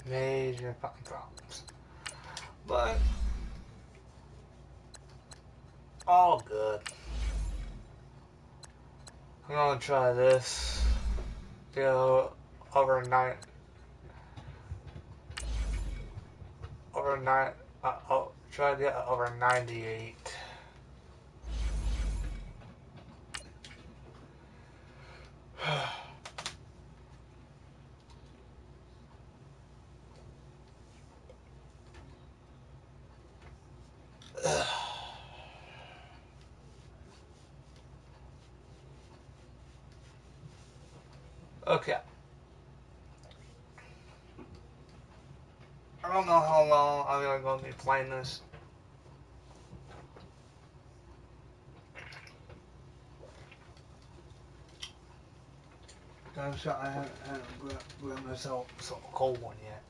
Major fucking problems. But all good. I'm gonna try this. Go overnight. I'll try to get over 98. Okay. I don't know how long I'm going to be playing this. I haven't grabbed myself a cold one yet.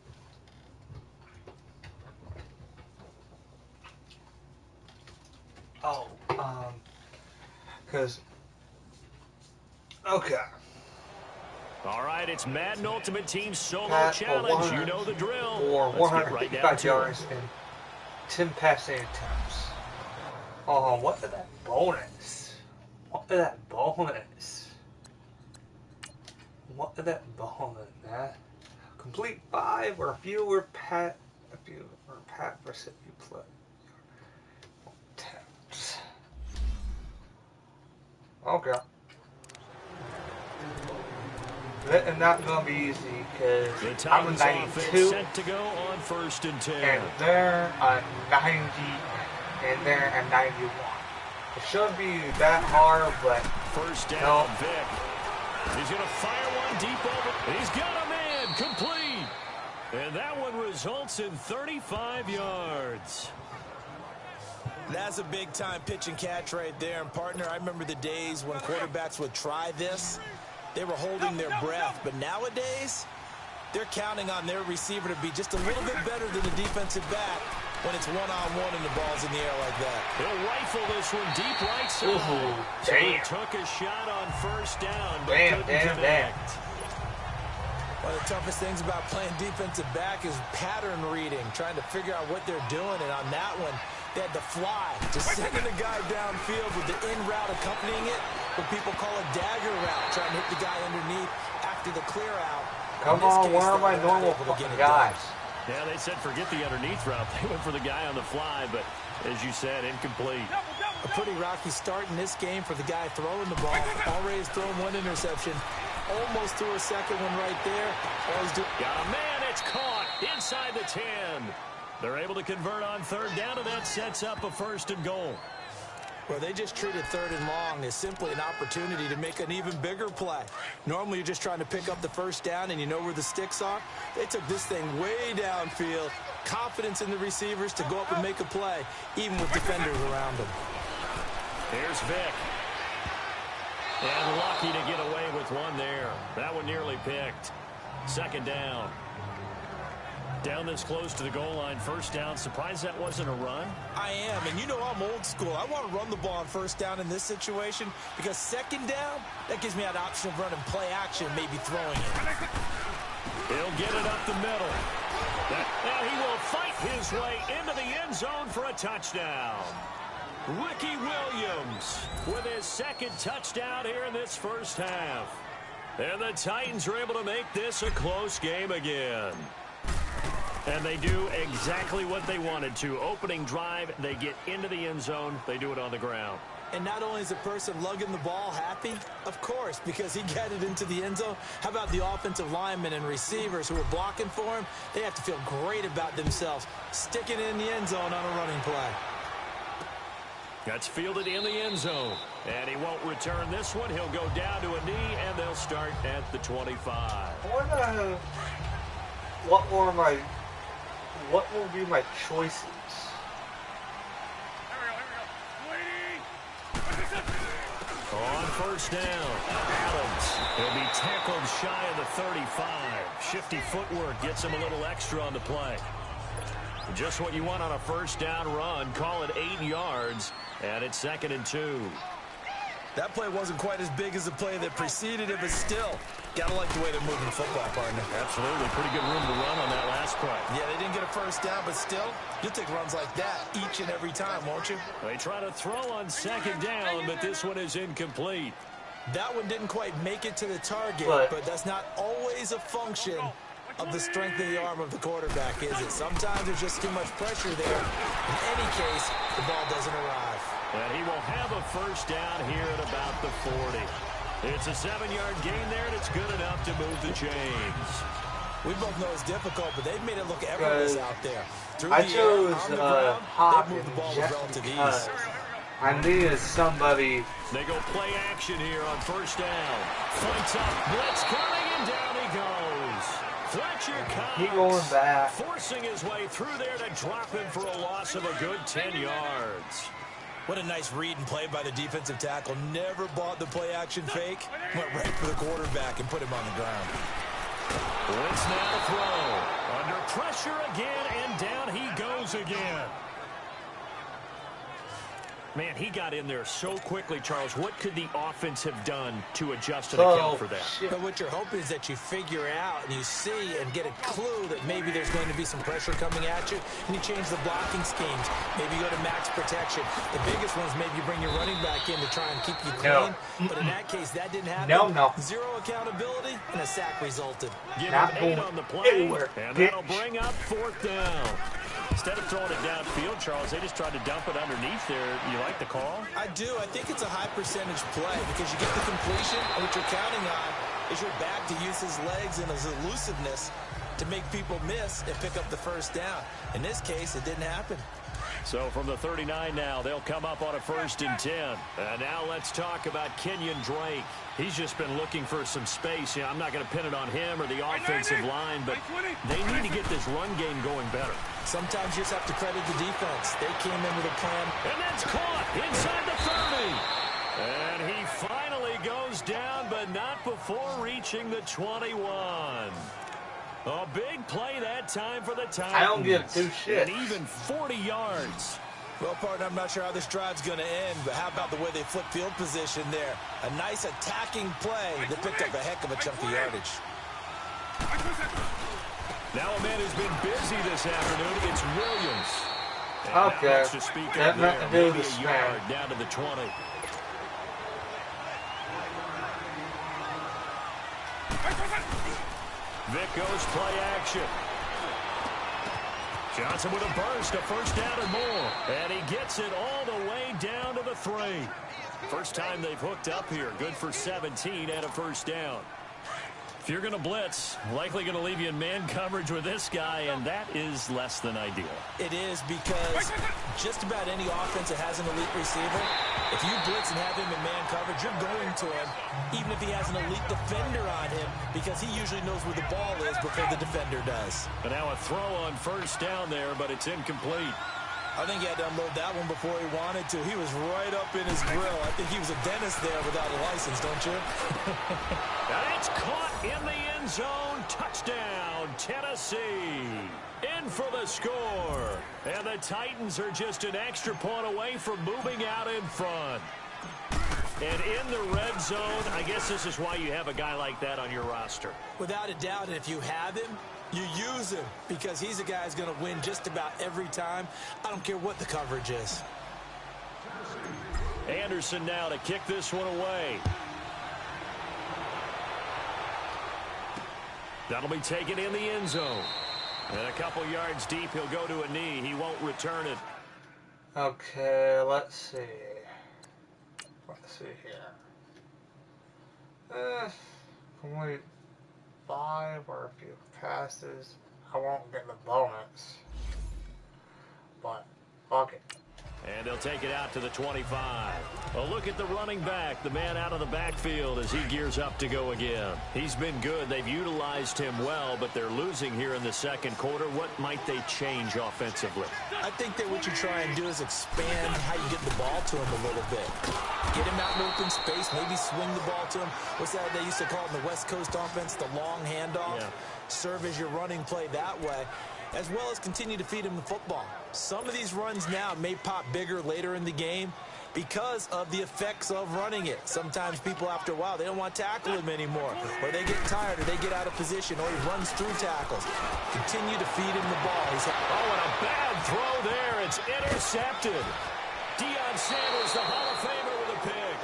Oh, because, okay. All right, it's Madden Ultimate Team Solo Challenge. You know the drill. For Let's get right down 155 to yards and 10 passing attempts. Oh, what is that bonus? What is that bonus? What is that bonus, man? Complete 5 or fewer pat versus you play attempts. Okay. And not gonna be easy because I'm a 92 set to go on 1st and 10. And they're a 90 and they're a 91. It shouldn't be that hard, but first down, no. Vic. He's gonna fire one deep over. He's got a man complete. And that one results in 35 yards. That's a big-time pitch and catch right there. And, partner, I remember the days when quarterbacks would try this. They were holding their breath. But nowadays, they're counting on their receiver to be just a little bit better than the defensive back when it's one-on-one and the ball's in the air like that. He'll rifle this one deep right side. Ooh, so he damn. took a shot on 1st down, but Damn. couldn't connect. One of the toughest things about playing defensive back is pattern reading, trying to figure out what they're doing. And on that one, they had to fly, just sending the guy downfield with the in route accompanying it, what people call a dagger route, trying to hit the guy underneath after the clear out. Come on, one of my normal fucking guys. Yeah, they said forget the underneath route. They went for the guy on the fly, but as you said, incomplete. A pretty rocky start in this game for the guy throwing the ball. Already has thrown one interception. Almost threw a second one right there. Got a man, it's caught inside the 10. They're able to convert on 3rd down, and that sets up a 1st and goal. Well, they just treated 3rd and long as simply an opportunity to make an even bigger play. Normally, you're just trying to pick up the 1st down, and you know where the sticks are. They took this thing way downfield. Confidence in the receivers to go up and make a play, even with defenders around them. Here's Vic. And lucky to get away with one there. That one nearly picked. 2nd down. Down this close to the goal line, 1st down. Surprised that wasn't a run? I am, and you know I'm old school. I want to run the ball on 1st down in this situation because 2nd down, that gives me that option of running play action, maybe throwing it. He'll get it up the middle. Now he will fight his way into the end zone for a touchdown. Ricky Williams with his 2nd touchdown here in this 1st half. And the Titans are able to make this a close game again. And they do exactly what they wanted to. Opening drive, they get into the end zone. They do it on the ground. And not only is the person lugging the ball happy, of course, because he got it into the end zone. How about the offensive linemen and receivers who are blocking for him? They have to feel great about themselves, sticking in the end zone on a running play. That's fielded in the end zone. And he won't return this one. He'll go down to a knee, and they'll start at the 25. What will be my choices? On 1st down, Adams. He'll be tackled shy of the 35. Shifty footwork gets him a little extra on the play. Just what you want on a 1st down run. Call it 8 yards, and it's 2nd and 2. That play wasn't quite as big as the play that preceded it, but still, gotta like the way they're moving the football, partner. Absolutely. Pretty good room to run on that last play. Yeah, they didn't get a first down, but still, you'll take runs like that each and every time, won't you? They try to throw on second down, but this one is incomplete. That one didn't quite make it to the target, but that's not always a function of the strength of the arm of the quarterback, is it? Sometimes there's just too much pressure there. In any case, the ball doesn't arrive. And he will have a first down here at about the 40. It's a 7-yard gain there, and it's good enough to move the chains. We both know it's difficult, but they've made it look effortless out there. Through I the chose air, on the ground, Hawk they moved the ball just with relative because ease. I needed somebody. They go play action here on first down. Fights up, blitz coming, and down he goes. Fletcher Cox He going back. forcing his way through there to drop him for a loss of a good 10 yards. What a nice read and play by the defensive tackle. Never bought the play-action fake. Went right for the quarterback and put him on the ground. Blitz now to throw. Under pressure again, and down he goes again. Man, he got in there so quickly, Charles. What could the offense have done to adjust and account for that? But what you're hoping is that you figure out and you see and get a clue that maybe there's going to be some pressure coming at you, and you change the blocking schemes. Maybe you go to max protection. The biggest one is maybe you bring your running back in to try and keep you clean. No. But in that case, that didn't happen. No. Zero accountability, and a sack resulted. Give Not him 8 going on the play, anywhere, and bitch. that'll bring up fourth down. Instead of throwing it downfield, Charles, they just tried to dump it underneath there. You like the call? I do. I think it's a high percentage play because you get the completion, and what you're counting on is your back to use his legs and his elusiveness to make people miss and pick up the first down. In this case, it didn't happen. So from the 39 now, they'll come up on a 1st and 10. And now let's talk about Kenyon Drake. He's just been looking for some space. Yeah, I'm not going to pin it on him or the offensive line, but they need to get this run game going better. Sometimes you just have to credit the defense. They came in with a plan. And that's caught inside the 30. And he finally goes down, but not before reaching the 21. A big play that time for the Titans. I don't give two shits. And even 40 yards. Well, partner, I'm not sure how this drive's going to end, but how about the way they flip field position there? A nice attacking play that picked up a heck of a chunk of yardage. Now a man who's been busy this afternoon. It's Williams. And Okay. not much to speak That of nothing there. to do Maybe with a the yard snap. down to the 20. Vic goes play action. Johnson with a burst, a first down and more. And he gets it all the way down to the 3. First time they've hooked up here. Good for 17 and a first down. If you're going to blitz, likely going to leave you in man coverage with this guy, and that is less than ideal. It is because just about any offense that has an elite receiver, if you blitz and have him in man coverage, you're going to him, even if he has an elite defender on him, because he usually knows where the ball is before the defender does. But now a throw on first down there, but it's incomplete. I think he had to unload that one before he wanted to. He was right up in his grill. I think he was a dentist there without a license, don't you? And it's caught in the end zone. Touchdown, Tennessee. In for the score. And the Titans are just an extra point away from moving out in front. And in the red zone, I guess this is why you have a guy like that on your roster. Without a doubt, and if you have him, you use him because he's a guy who's going to win just about every time. I don't care what the coverage is. Anderson now to kick this one away. That'll be taken in the end zone. And a couple yards deep, he'll go to a knee. He won't return it. Okay, let's see. Let's see here. Complete 5 or a few passes. I won't get the bonus. But, fuck it. And they'll take it out to the 25. A look at the running back, the man out of the backfield as he gears up to go again. He's been good. They've utilized him well, but they're losing here in the second quarter. What might they change offensively? I think that what you try and do is expand how you get the ball to him a little bit. Get him out in open space, maybe swing the ball to him. What's that they used to call it in the West Coast offense, the long handoff? Yeah. Serve as your running play that way, as well as continue to feed him the football. Some of these runs now may pop bigger later in the game, because of the effects of running it. Sometimes people, after a while, they don't want to tackle him anymore, or they get tired, or they get out of position, or he runs through tackles. Continue to feed him the ball. Oh, and a bad throw there. It's intercepted. Deion Sanders, the Hall of Famer, with a pick.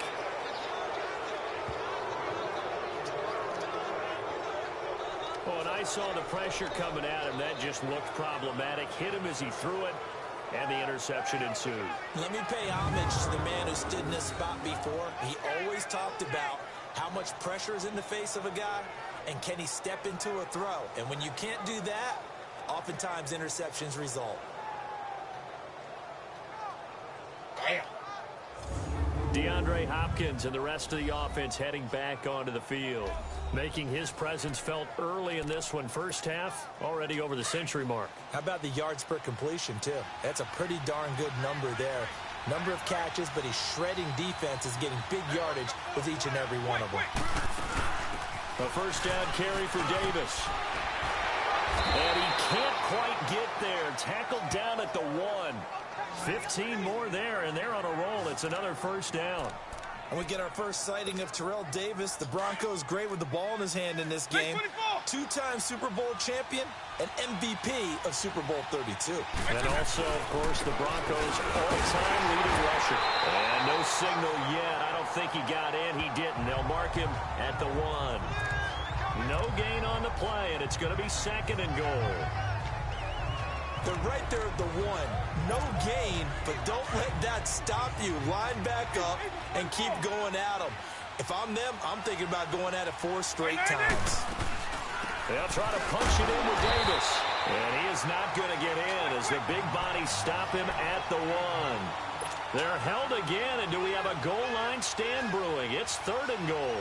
Oh, and I saw the pressure coming at him. That just looked problematic. Hit him as he threw it, and the interception ensued. Let me pay homage to the man who stood in this spot before. He always talked about how much pressure is in the face of a guy, and can he step into a throw. And when you can't do that, oftentimes interceptions result. Damn. DeAndre Hopkins and the rest of the offense heading back onto the field, making his presence felt early in this one. First half, already over the century mark. How about the yards per completion, too? That's a pretty darn good number there. Number of catches, but he's shredding defense, is getting big yardage with each and every one of them. A first down carry for Davis. And he can't quite get there. Tackled down at the 1. 15 more there, and they're on a roll. It's another first down. And we get our first sighting of Terrell Davis. The Broncos great with the ball in his hand in this game. Two-time Super Bowl champion and MVP of Super Bowl 32. And also, of course, the Broncos' all-time leading rusher. And no signal yet. I don't think he got in. He didn't. They'll mark him at the 1. No gain on the play, and it's going to be second and goal. They're right there at the 1. No gain, but don't let that stop you. Line back up and keep going at them. If I'm them, I'm thinking about going at it 4 straight times. They'll try to punch it in with Davis. And he is not going to get in as the big bodies stop him at the 1. They're held again, and do we have a goal line stand brewing? It's third and goal.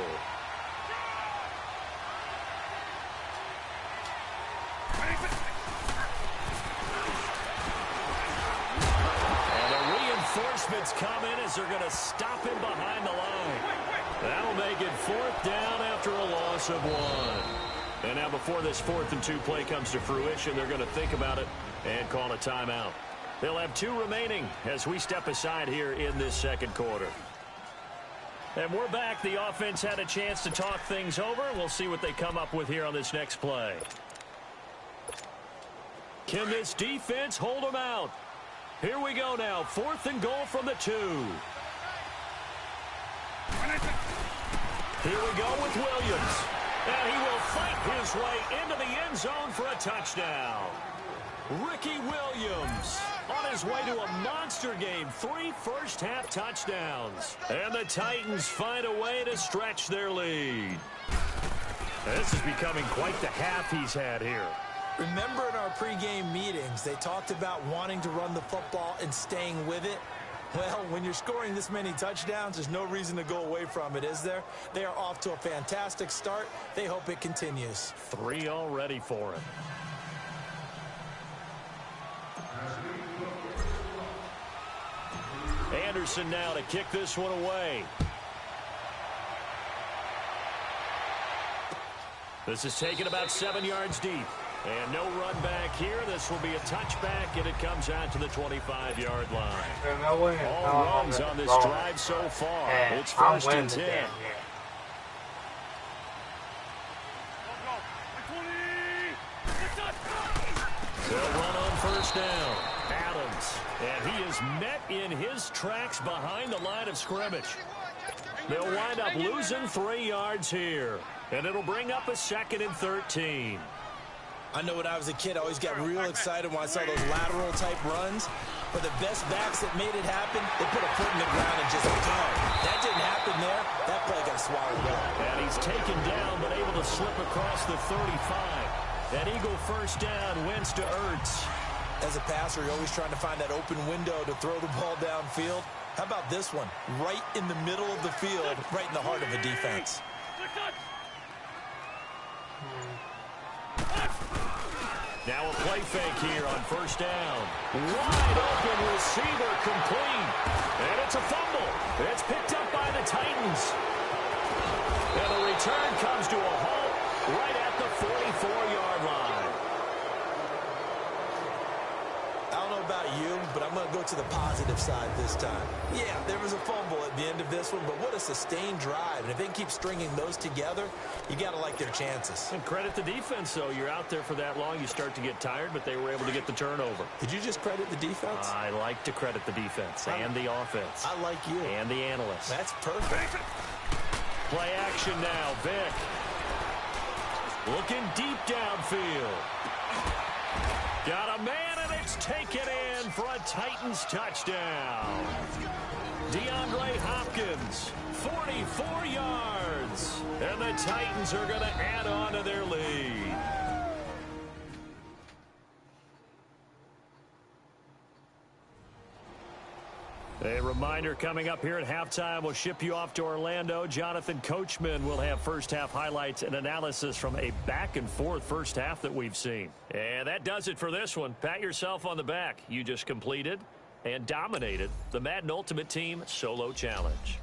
Reinforcements come in as they're going to stop him behind the line. That'll make it 4th down after a loss of 1. And now before this 4th and 2 play comes to fruition, they're going to think about it and call a timeout. They'll have 2 remaining as we step aside here in this second quarter. And we're back. The offense had a chance to talk things over. We'll see what they come up with here on this next play. Can this defense hold them out? Here we go now. 4th and goal from the 2. Here we go with Williams. And he will fight his way into the end zone for a touchdown. Ricky Williams on his way to a monster game. 3 first-half touchdowns. And the Titans find a way to stretch their lead. This is becoming quite the half he's had here. Remember in our pregame meetings, they talked about wanting to run the football and staying with it? Well, when you're scoring this many touchdowns, there's no reason to go away from it, is there? They are off to a fantastic start. They hope it continues. 3 already for him. Anderson now to kick this one away. This is taken about 7 yards deep. And no run back here. This will be a touchback, and it comes out to the 25-yard line. All runs on this drive so far. It's 1st and 10. They'll run on 1st down. Adams. And he is met in his tracks behind the line of scrimmage. They'll wind up losing 3 yards here. And it'll bring up a 2nd and 13. I know when I was a kid, I always got real excited when I saw those lateral-type runs. But the best backs that made it happen, they put a foot in the ground and just go. That didn't happen there. That play got swallowed up. And he's taken down, but able to slip across the 35. That Eagle first down wins to Ertz. As a passer, you're always trying to find that open window to throw the ball downfield. How about this one? Right in the middle of the field, right in the heart of a defense. Now a play fake here on 1st down. Wide open receiver complete. And it's a fumble. It's picked up by the Titans. And the return comes to a halt right at the 44-yard line. I don't know about you, but I'm going to go to the positive side this time. Yeah, there was a fumble at the end of this one, but what a sustained drive. And if they can keep stringing those together, you got to like their chances. And credit the defense, though. You're out there for that long, you start to get tired, but they were able to get the turnover. Did you just credit the defense? I like to credit the defense and the offense. I like you. And the analysts. That's perfect. Play action now, Vic. Looking deep downfield. Got a man, and it's taken in for a Titans touchdown. DeAndre Hopkins, 44 yards. And the Titans are going to add on to their lead. A reminder coming up here at halftime. We'll ship you off to Orlando. Jonathan Coachman will have first-half highlights and analysis from a back-and-forth first half that we've seen. And that does it for this one. Pat yourself on the back. You just completed and dominated the Madden Ultimate Team Solo Challenge.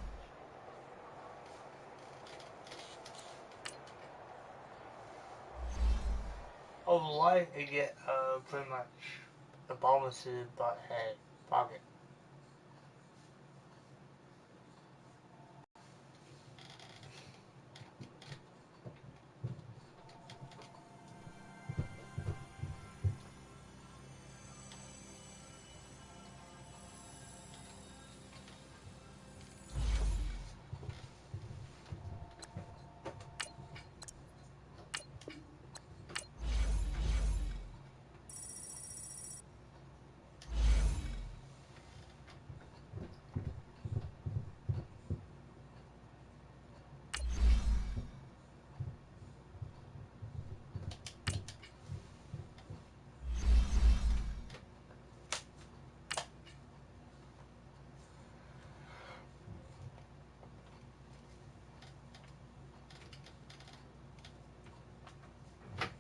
I would like to get pretty much the bonuses, but hey, fuck it.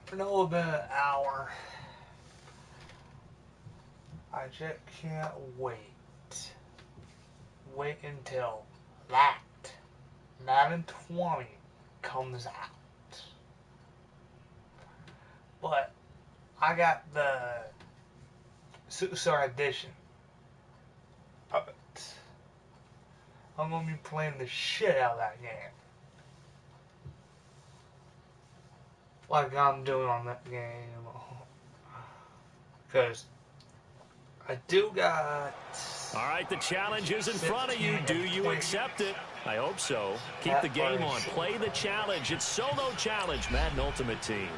For no been an hour. I just can't wait. Wait until that Madden 20 comes out. But I got the Superstar Edition of it. I'm gonna be playing the shit out of that game. Like I'm doing on that game. Because I do got... All right, the challenge is in front of you. Do you accept it? I hope so. Keep the game on. Play the challenge. It's Solo Challenge, Madden Ultimate Team.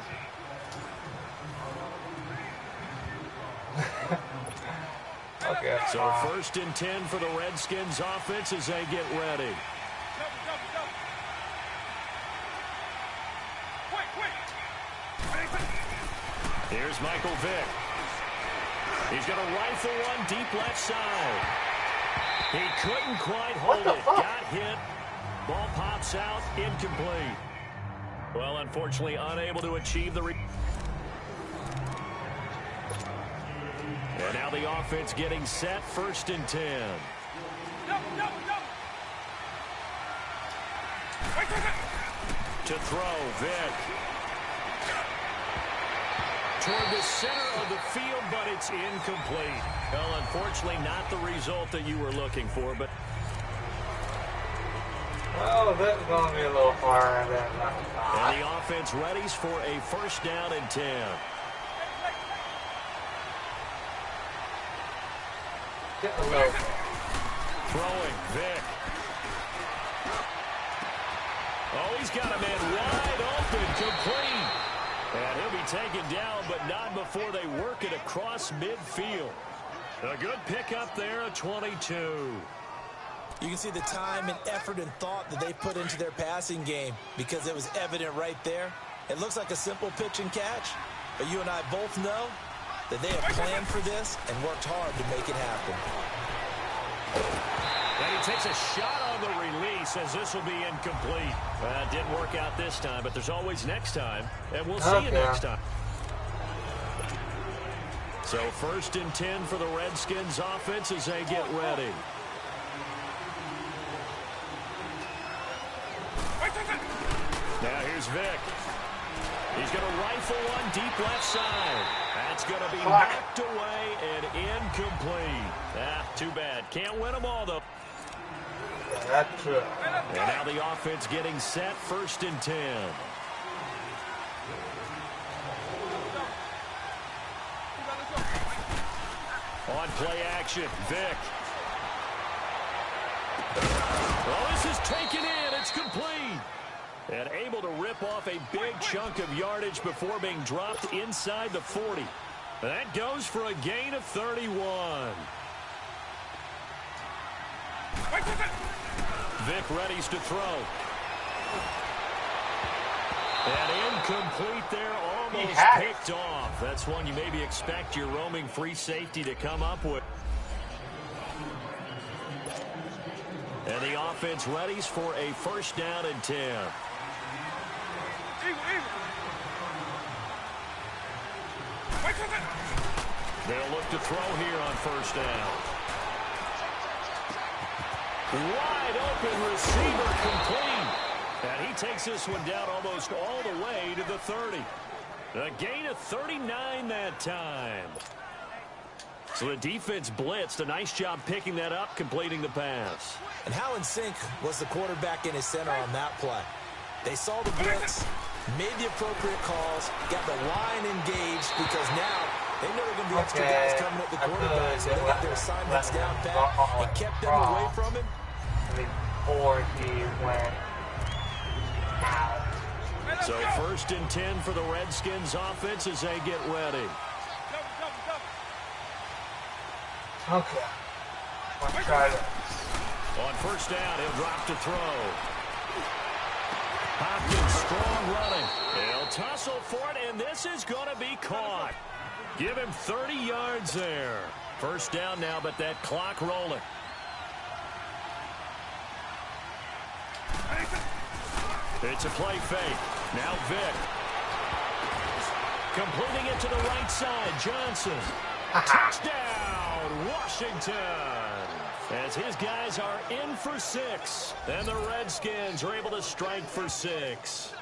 Okay, so 1st and 10 for the Redskins offense as they get ready. Here's Michael Vick. He's going to rifle one deep left side. He couldn't quite hold it. Got hit. Ball pops out. Incomplete. Well, unfortunately, unable to achieve the... And now the offense getting set. 1st and 10. To throw, Vick. Toward the center of the field, but it's incomplete. Well, unfortunately, not the result that you were looking for, but... Well, that's going to be a little harder than I thought. And the offense readies for a 1st down and 10. Throwing, Vick. Oh, he's got a man wide open, complete. And he'll be taken down, but not before they work it across midfield. A good pickup there, a 22. You can see the time and effort and thought that they put into their passing game because it was evident right there. It looks like a simple pitch and catch, but you and I both know that they have planned for this and worked hard to make it happen. And he takes a shot on the release as this will be incomplete. It didn't work out this time, but there's always next time, and we'll see you next time. So 1st and 10 for the Redskins offense as they get ready. Now here's Vick. He's going to rifle one deep left side. That's going to be knocked away and incomplete. Too bad. Can't win them all, though. Yeah, that's true. And now the offense getting set, 1st and 10. On play action, Vic. Well, this is taken in. It's complete. And able to rip off a big chunk of yardage before being dropped inside the 40. That goes for a gain of 31. Vic readies to throw. And incomplete there, almost picked off. That's one you maybe expect your roaming free safety to come up with. And the offense readies for a 1st down and 10. They'll look to throw here on 1st down. Wide open receiver complete. And he takes this one down almost all the way to the 30. A gain of 39 that time. So the defense blitzed. A nice job picking that up, completing the pass. And how in sync was the quarterback in his center on that play? They saw the blitz, made the appropriate calls, got the line engaged because now they know there are going to be extra guys coming at the quarterback, so they got their assignments down pat and kept them away from him. Before he went out. So 1st and 10 for the Redskins offense as they get ready. Okay. Let's try this. On 1st down, he'll drop to throw. Hopkins strong running. He'll tussle for it, and this is going to be caught. Give him 30 yards there. 1st down now, but that clock rolling. It's a play fake. Now Vic. Completing it to the right side. Johnson. Touchdown, Washington. As his guys are in for 6. And the Redskins are able to strike for 6.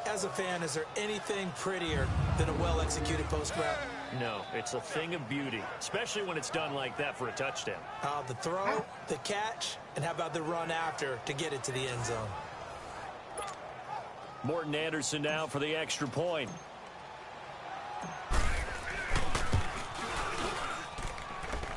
As a fan, is there anything prettier than a well-executed post route? No, it's a thing of beauty, especially when it's done like that for a touchdown. The throw, the catch, and how about the run after to get it to the end zone? Morton Anderson now for the extra point.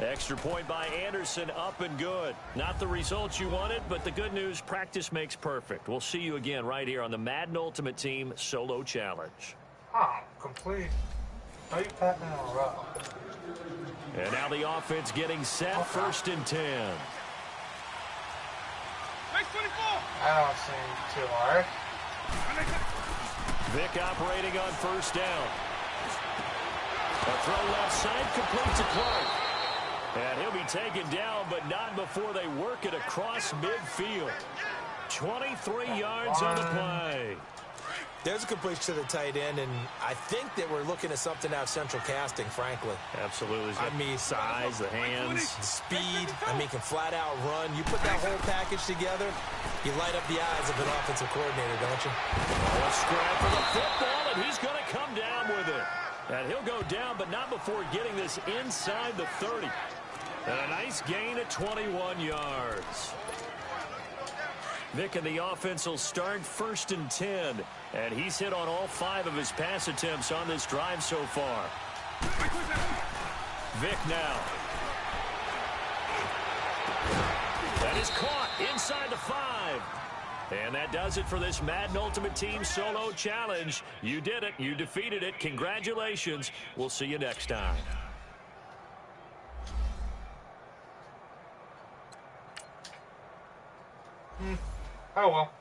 Extra point by Anderson, up and good. Not the results you wanted, but the good news, practice makes perfect. We'll see you again right here on the Madden Ultimate Team Solo Challenge. Complete. Are you patting in a row? And now the offense getting set, 1st and 10. I don't seem too hard. Vic operating on 1st down. A throw left side, complete to Clark. And he'll be taken down, but not before they work it across midfield. 23 yards on the play. There's a completion to the tight end, and I think that we're looking at something out of central casting, frankly. Absolutely. I mean, size, the hands. Speed. I mean, can flat out run. You put that whole package together, you light up the eyes of an offensive coordinator, don't you? A scrap for the football, and he's going to come down with it. And he'll go down, but not before getting this inside the 30. And a nice gain of 21 yards. Vic and the offense will start 1st and 10. And he's hit on all 5 of his pass attempts on this drive so far. Vic now. That is caught inside the 5. And that does it for this Madden Ultimate Team Solo Challenge. You did it. You defeated it. Congratulations. We'll see you next time. Oh, well.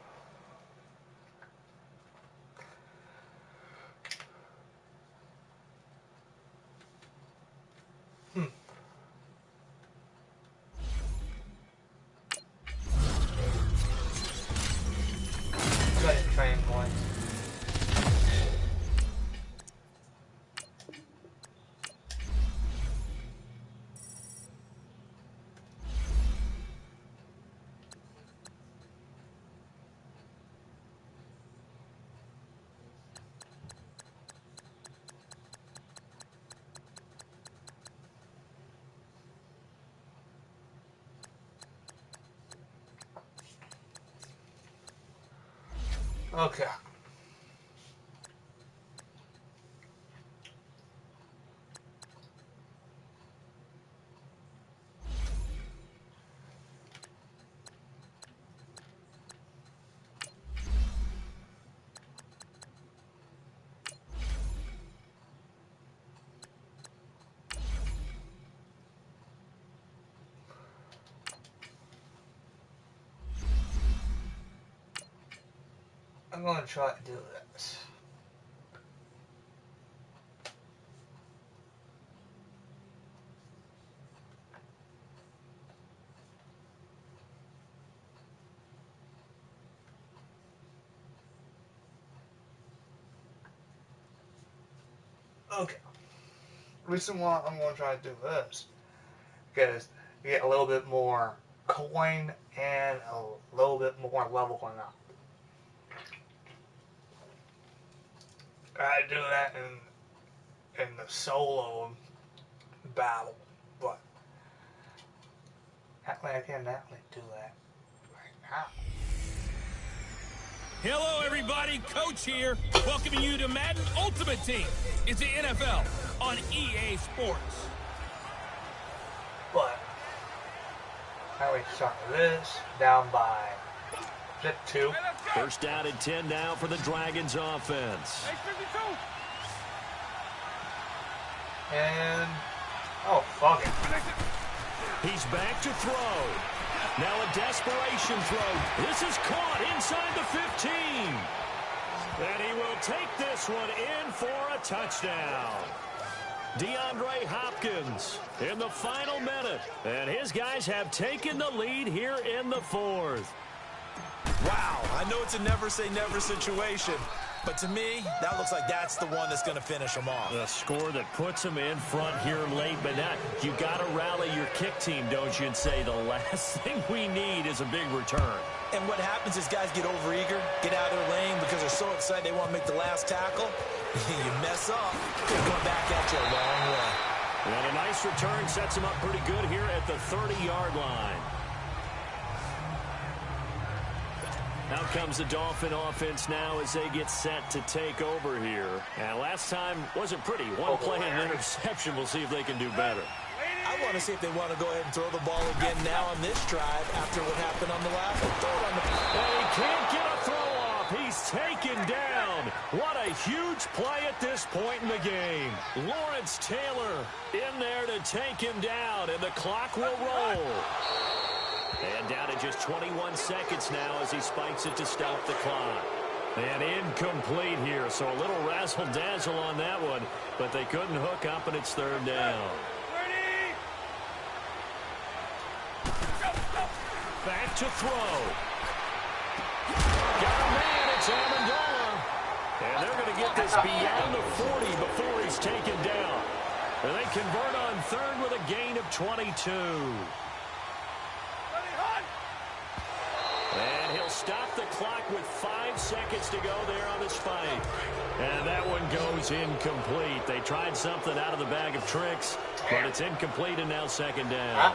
Good train points. Okay. I'm going to try to do this. Okay. Reason why I'm going to try to do this because you get a little bit more coin and a little bit more leveling up. I do that in the solo battle, but that way I can definitely do that right now. Hello, everybody. Coach here, welcoming you to Madden Ultimate Team. It's the NFL on EA Sports. But how we start this down by zip 2. First down and 10 now for the Dragons offense. And oh fuck it. He's back to throw. Now a desperation throw. This is caught inside the 15. And he will take this one in for a touchdown. DeAndre Hopkins in the final minute. And his guys have taken the lead here in the fourth. Wow, I know it's a never-say-never situation, but to me, that looks like that's the one that's going to finish them off. A score that puts them in front here late, but now you got to rally your kick team, don't you, and say the last thing we need is a big return. And what happens is guys get overeager, get out of their lane because they're so excited they want to make the last tackle. You mess up, they're going back at you a long way. And a nice return sets them up pretty good here at the 30-yard line. Out comes the Dolphin offense now as they get set to take over here. And last time wasn't pretty. One play and an interception. We'll see if they can do better. I want to see if they want to go ahead and throw the ball again now on this drive after what happened on the last one. Throw it on the... And he can't get a throw off. He's taken down. What a huge play at this point in the game. Lawrence Taylor in there to take him down, and the clock will roll. And down to just 21 seconds now as he spikes it to stop the clock. And incomplete here, so a little razzle-dazzle on that one, but they couldn't hook up, and it's third down. Back to throw. Got a man, it's Amendola. And they're going to get this beyond the 40 before he's taken down. And they convert on third with a gain of 22. And he'll stop the clock with 5 seconds to go there on the spike. And that one goes incomplete. They tried something out of the bag of tricks, but it's incomplete and now second down.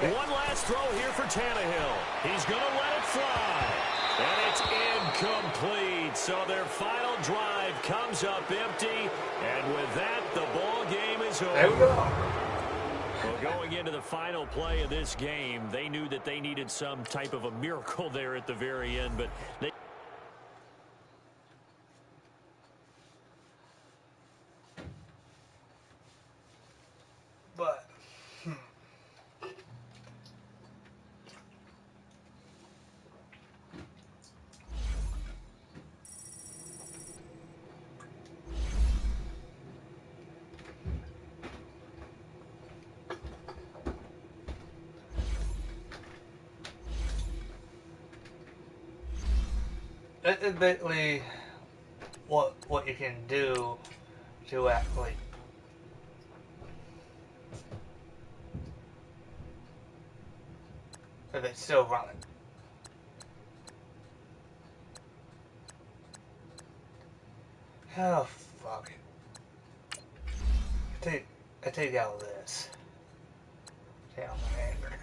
One last throw here for Tannehill. He's going to let it fly. And it's incomplete. So their final drive comes up empty. And with that, the ball game is over. There we go. Well, going into the final play of this game, they knew that they needed some type of a miracle there at the very end, but they... But, it's basically what you can do to actually if it's still running. Oh fuck it. I take out this. Take out my hamburgers.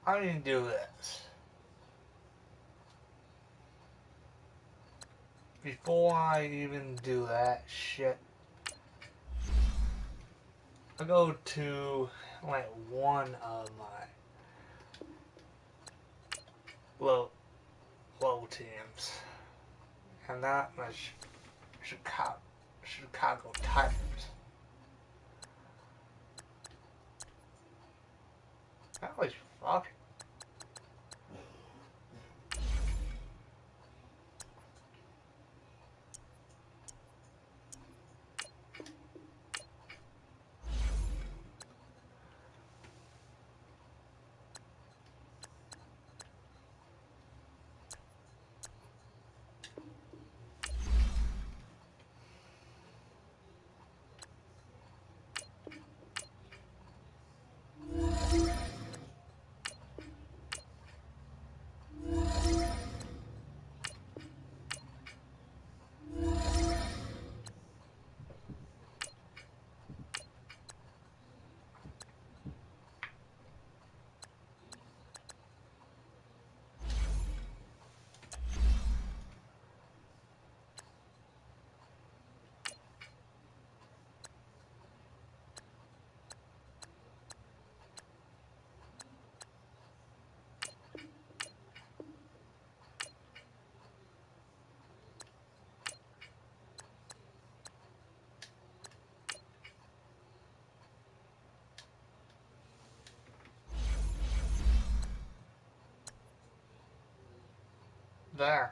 I need to do this. Before I even do that shit, I go to like one of my low teams, and that was Chicago Tigers. That was fucking. There.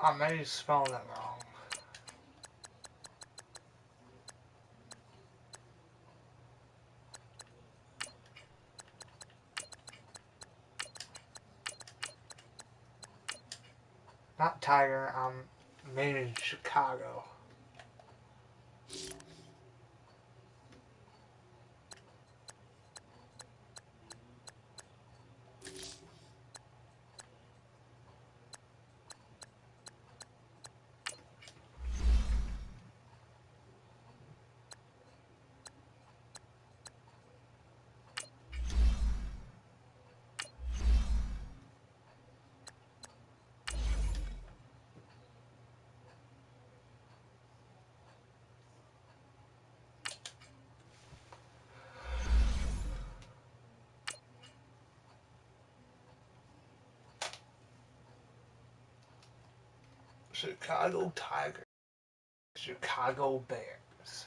I may be spelling it wrong. Not Tiger, I'm meaning Chicago. Chicago Tigers. Chicago Bears.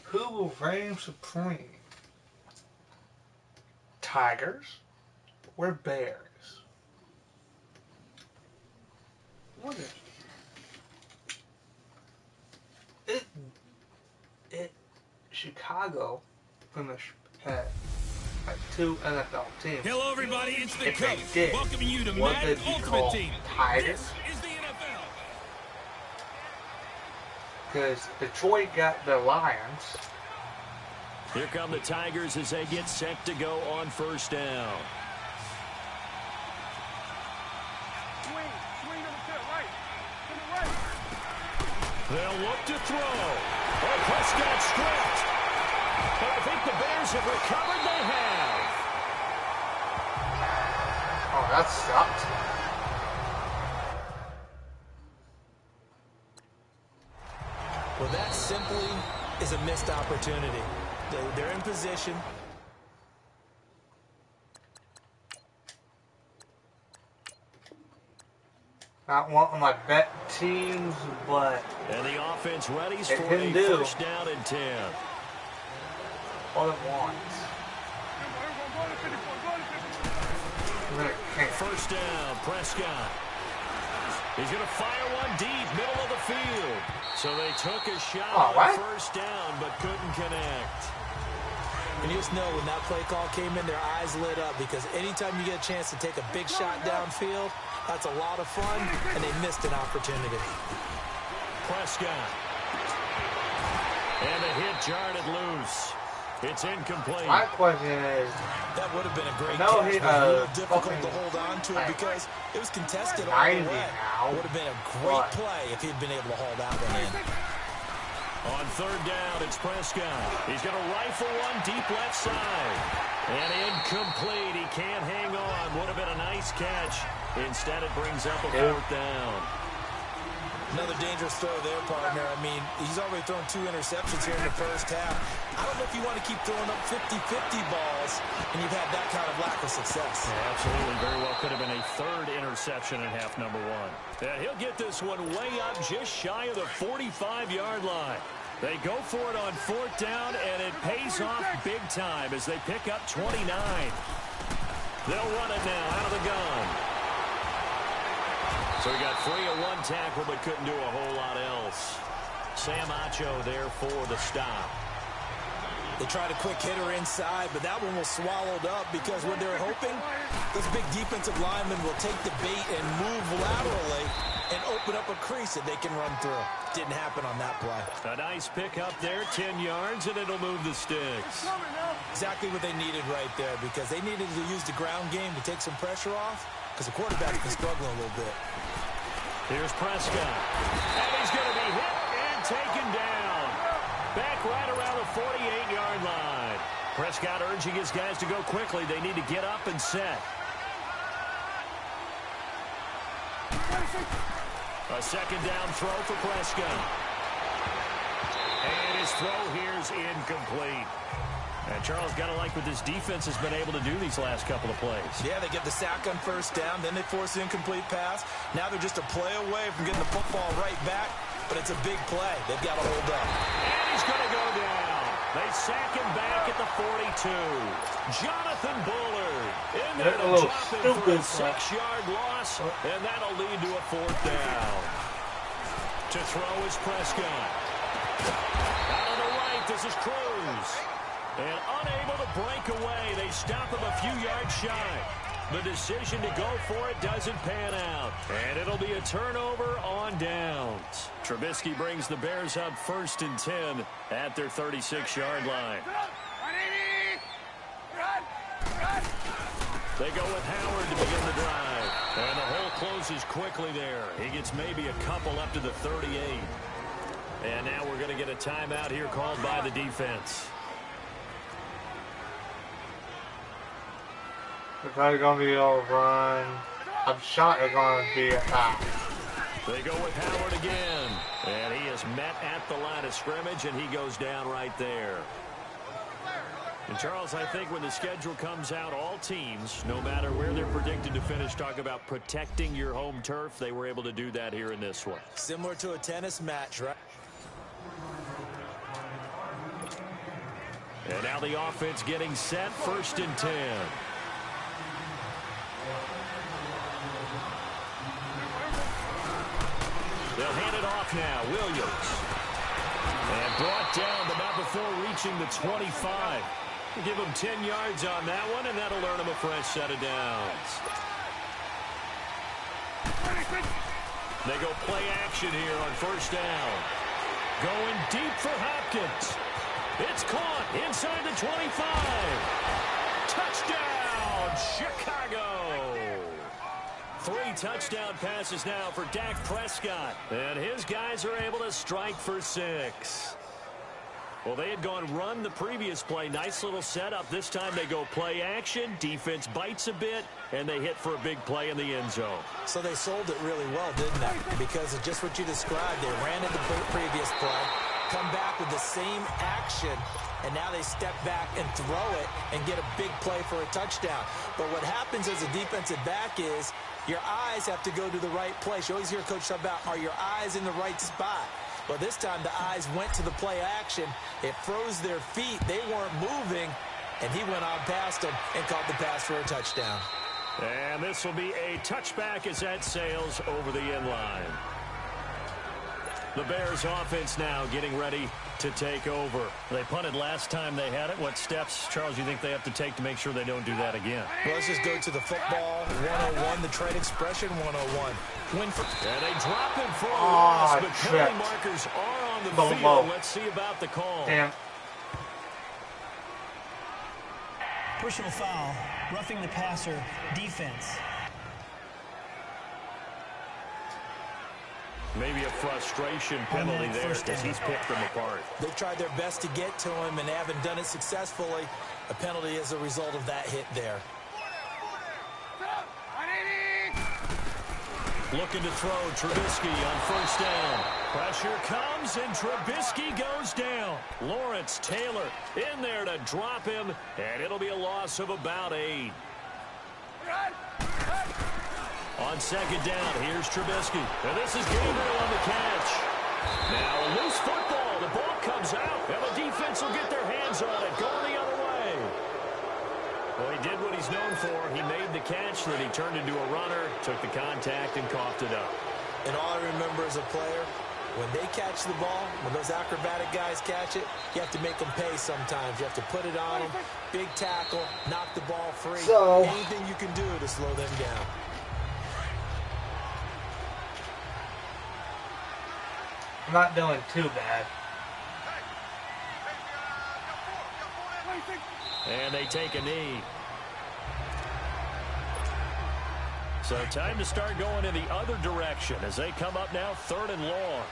Who will reign supreme? Tigers or Bears? What is it? Chicago finished at like 2 NFL teams. Hello, everybody. It's the If they coach did, welcoming you to what Madden would you Ultimate call Team. Tigers? This is the NFL. Because Detroit got the Lions. Here come the Tigers as they get set to go on first down. Swing to the right. To the right. They'll look to throw. Oh, Prescott stripped. But I think the Bears have recovered. They have. Oh, that sucked. Well, that simply is a missed opportunity. They're in position. Not one of my bet teams, but And the offense readies it for can a do first down and 10. all it wants. First down, Prescott. He's going to fire one deep, middle of the field. So they took a shot on first down, but couldn't connect. And you just know when that play call came in, their eyes lit up because anytime you get a chance to take a big shot downfield, that's a lot of fun, and they missed an opportunity. Prescott. And the hit jarred it loose. It's incomplete. My question is, that would have been a great no, catch, but real difficult to hold on to it because it was contested all the way. Would have been a great play if he'd been able to haul that one in. On third down, it's Prescott. He's going to rifle one deep left side. And incomplete. He can't hang on. Would have been a nice catch. Instead, it brings up a fourth down. Another dangerous throw there, partner. I mean, he's already thrown 2 interceptions here in the first half. I don't know if you want to keep throwing up 50-50 balls, and you've had that kind of lack of success. Yeah, absolutely. Very well could have been a third interception in half number 1. And he'll get this one way up just shy of the 45-yard line. They go for it on fourth down, and it pays off big time as they pick up 29. They'll run it now out of the gun. So he got free of one tackle, but couldn't do a whole lot else. Sam Acho there for the stop. They tried a quick hitter inside, but that one was swallowed up because what they're hoping, this big defensive lineman will take the bait and move laterally and open up a crease that they can run through. Didn't happen on that play. A nice pick up there, 10 yards, and it'll move the sticks. Exactly what they needed right there because they needed to use the ground game to take some pressure off because the quarterback's been struggling a little bit. Here's Prescott. And he's going to be hit and taken down. Back right around the 48-yard line. Prescott urging his guys to go quickly. They need to get up and set. A second down throw for Prescott. And his throw here's incomplete. Yeah, Charles, got to like what this defense has been able to do these last couple of plays. Yeah, they get the sack on first down, then they force the incomplete pass. Now they're just a play away from getting the football right back, but it's a big play. They've got to hold up. And he's going to go down. They sack him back at the 42. Jonathan Bullard in there to drop him for a 6-yard loss, and that'll lead to a 4th down. To throw is Prescott. Out on the right, this is Cruz. And unable to break away, they stop him a few yards shy. The decision to go for it doesn't pan out. And it'll be a turnover on downs. Trubisky brings the Bears up 1st and 10 at their 36-yard line. They go with Howard to begin the drive. And the hole closes quickly there. He gets maybe a couple up to the 38. And now we're going to get a timeout here called by the defense. It's probably going to be a run. I'm shot it's going to be a pass. They go with Howard again. And he is met at the line of scrimmage, and he goes down right there. And, Charles, I think when the schedule comes out, all teams, no matter where they're predicted to finish, talk about protecting your home turf. They were able to do that here in this one. Similar to a tennis match, right? And now the offense getting set, 1st and 10. They'll hand it off now, Williams. And brought down, but not before reaching the 25. Give him 10 yards on that one, and that'll earn him a fresh set of downs. They go play action here on 1st down. Going deep for Hopkins. It's caught inside the 25. Touchdown, Chicago. 3 touchdown passes now for Dak Prescott. And his guys are able to strike for 6. Well, they had gone run the previous play. Nice little setup. This time they go play action. Defense bites a bit, and they hit for a big play in the end zone. So they sold it really well, didn't they? Because of just what you described. They ran in the previous play, come back with the same action, and now they step back and throw it and get a big play for a touchdown. But what happens as a defensive back is your eyes have to go to the right place. You always hear Coach talk about, are your eyes in the right spot? Well, this time the eyes went to the play action. It froze their feet. They weren't moving, and he went on past them and caught the pass for a touchdown. And this will be a touchback as that sails over the end line. The Bears offense now getting ready to take over. They punted last time they had it. What steps, Charles, you think they have to take to make sure they don't do that again? Well, let's just go to the football 101, the trade expression 101. Win for... And they drop him for a loss, but penalty markers are on the field. Let's see about the call. Damn. Personal foul, roughing the passer, defense. Maybe a frustration penalty there as he's picked them apart. They've tried their best to get to him and haven't done it successfully. A penalty as a result of that hit there. Looking to throw Trubisky on 1st down. Pressure comes and Trubisky goes down. Lawrence Taylor in there to drop him, and it'll be a loss of about 8. On 2nd down, here's Trubisky. And this is Gabriel on the catch. Now a loose football. The ball comes out, and the defense will get their hands on it, going the other way. Well, he did what he's known for. He made the catch, then he turned into a runner, took the contact, and coughed it up. And all I remember as a player, when they catch the ball, when those acrobatic guys catch it, you have to make them pay sometimes. You have to put it on them, big tackle, knock the ball free. Anything you can do to slow them down. I'm not doing too bad. And they take a knee. So time to start going in the other direction as they come up now 3rd and long.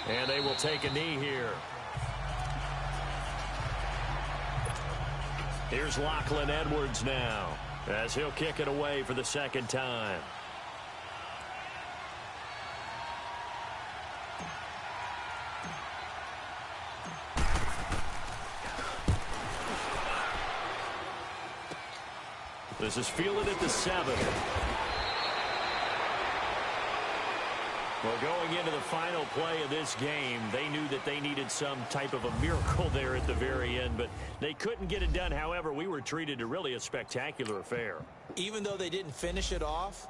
And they will take a knee here. Here's Lachlan Edwards now, as he'll kick it away for the second time. This is fielded at the 7. Well, going into the final play of this game, they knew that they needed some type of a miracle there at the very end, but they couldn't get it done. However, we were treated to really a spectacular affair. Even though they didn't finish it off.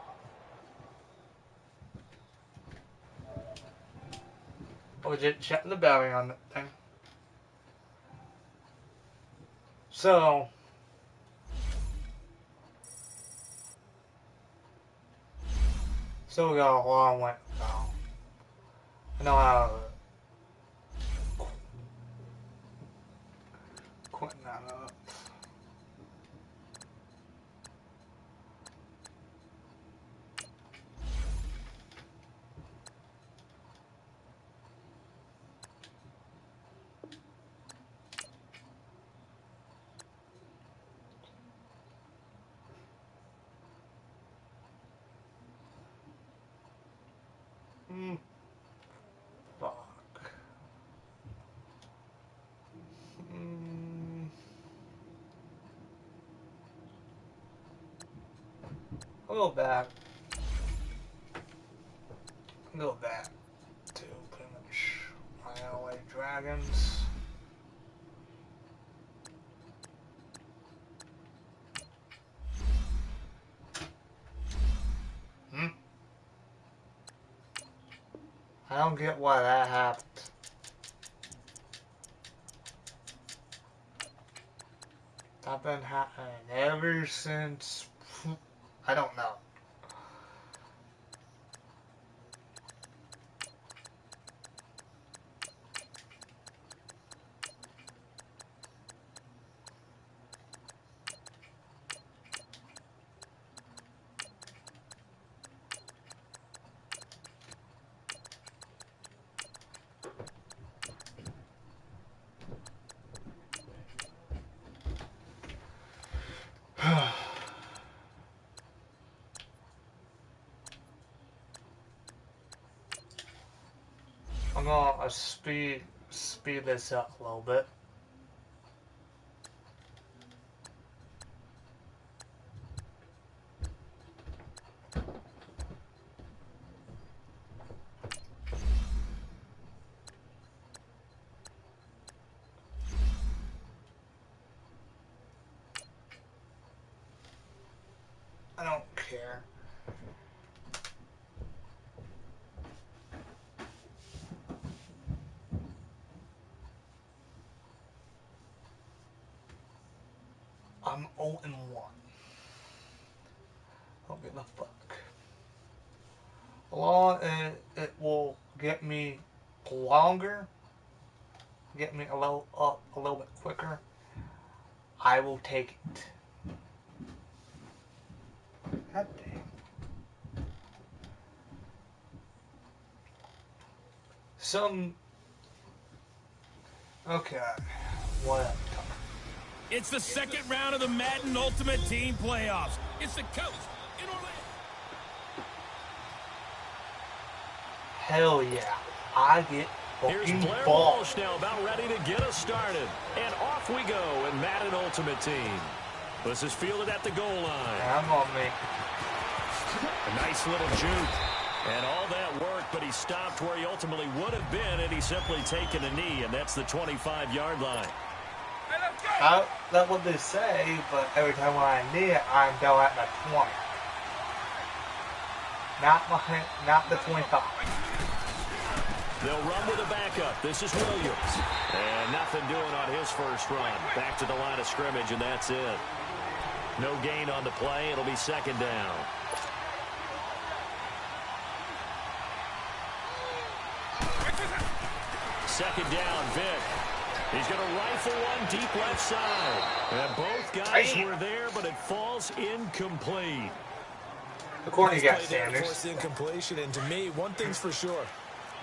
Oh, just checking the bearing on that thing. So, we got a long way to go. I know how to quit that up. Fuck. I'll go back. To pretty much my LA Dragons. I don't get why that happened. That's been happening ever since. I don't know. I'm gonna speed this up a little bit. I don't care. I'm 0-1. Don't give a fuck. It will get me longer, get me a little bit quicker. I will take it. God damn. Okay. What? It's the second round of the Madden Ultimate Team playoffs. It's the coach in Orlando. Hell yeah. I get Here's fucking Blair ball. Walsh now about ready to get us started. And off we go in Madden Ultimate Team. This is fielded at the goal line. I'm on me. A nice little juke. And all that work, but he stopped where he ultimately would have been had he simply taken a knee, and that's the 25-yard line. That's what they say, but every time when I need it, I'm down at the 20. Not the 25. They'll run with a backup. This is Williams. And nothing doing on his first run. Back to the line of scrimmage, and that's it. No gain on the play. It'll be second down. Second down, Vic. He's going to rifle one deep left side. And both guys were there, but it falls incomplete. According to Nice play there to Sanders. force incompletion, and to me, one thing's for sure.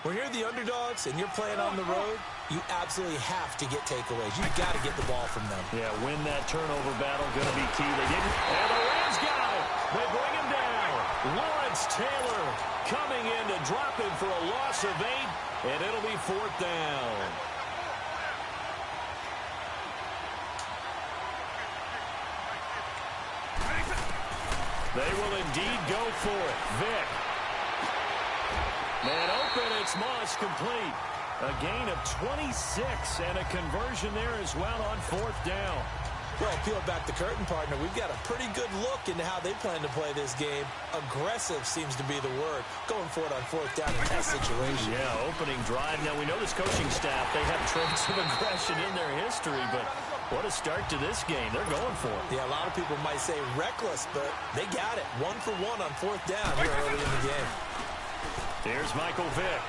When you're the underdogs and you're playing on the road, you absolutely have to get takeaways. You've got to get the ball from them. Yeah, win that turnover battle, going to be key. They didn't, and the Rams got it. They bring him down. Lawrence Taylor coming in to drop him for a loss of 8, and it'll be 4th down. They will indeed go for it. Vick. Man open, it's Moss, complete. A gain of 26 and a conversion there as well on 4th down. Well, peel back the curtain, partner. We've got a pretty good look into how they plan to play this game. Aggressive seems to be the word. Going for it on 4th down in that situation. Yeah, opening drive. Now, we know this coaching staff, they have traits of aggression in their history, but what a start to this game. They're going for it. Yeah, a lot of people might say reckless, but they got it. 1 for 1 on 4th down here early in the game. There's Michael Vick.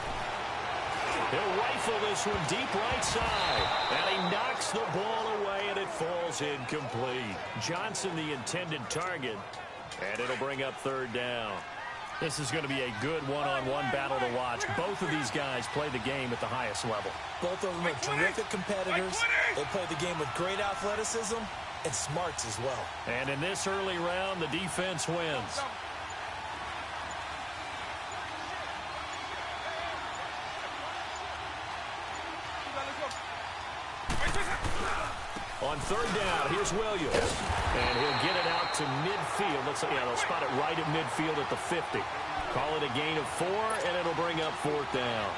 He'll rifle this one deep right side. And he knocks the ball away, and it falls incomplete. Johnson, the intended target. And it'll bring up 3rd down. This is going to be a good one-on-one battle to watch. Both of these guys play the game at the highest level. Both of them are terrific competitors. They play the game with great athleticism and smarts as well. And in this early round, the defense wins. On 3rd down, here's Williams. And he'll get it out to midfield. They'll spot it right at midfield at the 50. Call it a gain of 4, and it'll bring up 4th down.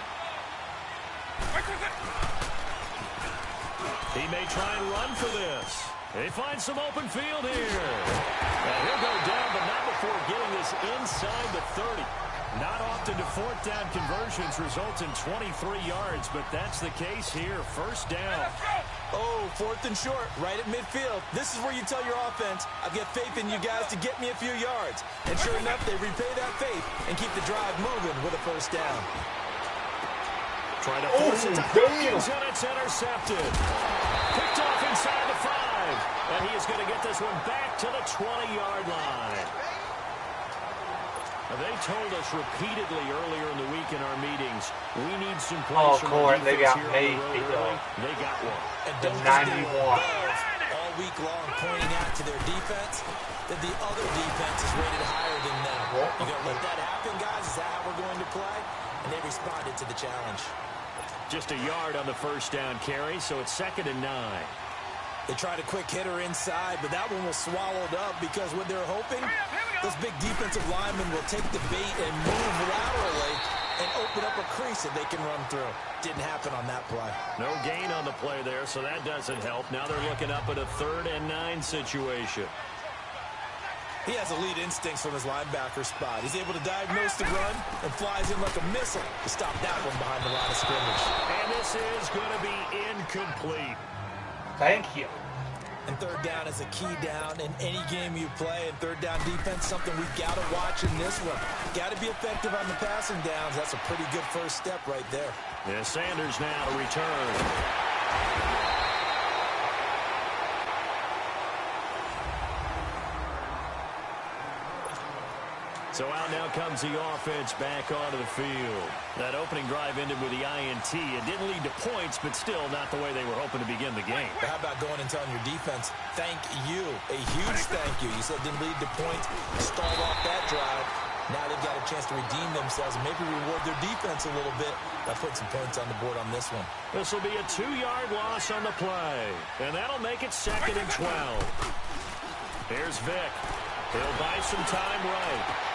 He may try and run for this. They find some open field here. And he'll go down, but not before getting this inside the 30. Not often do 4th down conversions result in 23 yards, but that's the case here. 1st down. Oh, 4th and short, right at midfield. This is where you tell your offense, I've got faith in you guys to get me a few yards. And sure enough, they repay that faith and keep the drive moving with a 1st down. Trying to force it to Hopkins, and it's intercepted. Picked off inside the 5. And he is going to get this one back to the 20-yard line. They told us repeatedly earlier in the week in our meetings, we need some plays from our defense they got here me. on the road. They got one. And The don't 91. all week long pointing out to their defense that the other defense is rated higher than them. You going to let that happen, guys? Is that how we're going to play? And they responded to the challenge. Just a yard on the 1st down carry, so it's 2nd and 9. They tried a quick hitter inside, but that one was swallowed up because what they're hoping, those big defensive linemen will take the bait and move laterally and open up a crease that they can run through. Didn't happen on that play. No gain on the play there, so that doesn't help. Now they're looking up at a 3rd and 9 situation. He has elite instincts from his linebacker spot. He's able to diagnose the run and flies in like a missile to stop that one behind the line of scrimmage. And this is going to be incomplete. Thank you. And 3rd down is a key down in any game you play. And 3rd down defense, something we've got to watch in this one. Got to be effective on the passing downs. That's a pretty good first step right there. Yeah, Sanders now to return. So out now comes the offense back onto the field. That opening drive ended with the INT. It didn't lead to points, but still not the way they were hoping to begin the game. But how about going and telling your defense, thank you, a huge thank you. You said it didn't lead to points, stalled off that drive. Now they've got a chance to redeem themselves and maybe reward their defense a little bit by putting some points on the board on this one. This will be a 2-yard loss on the play, and that'll make it 2nd and 12. Here's Vick. He'll buy some time right.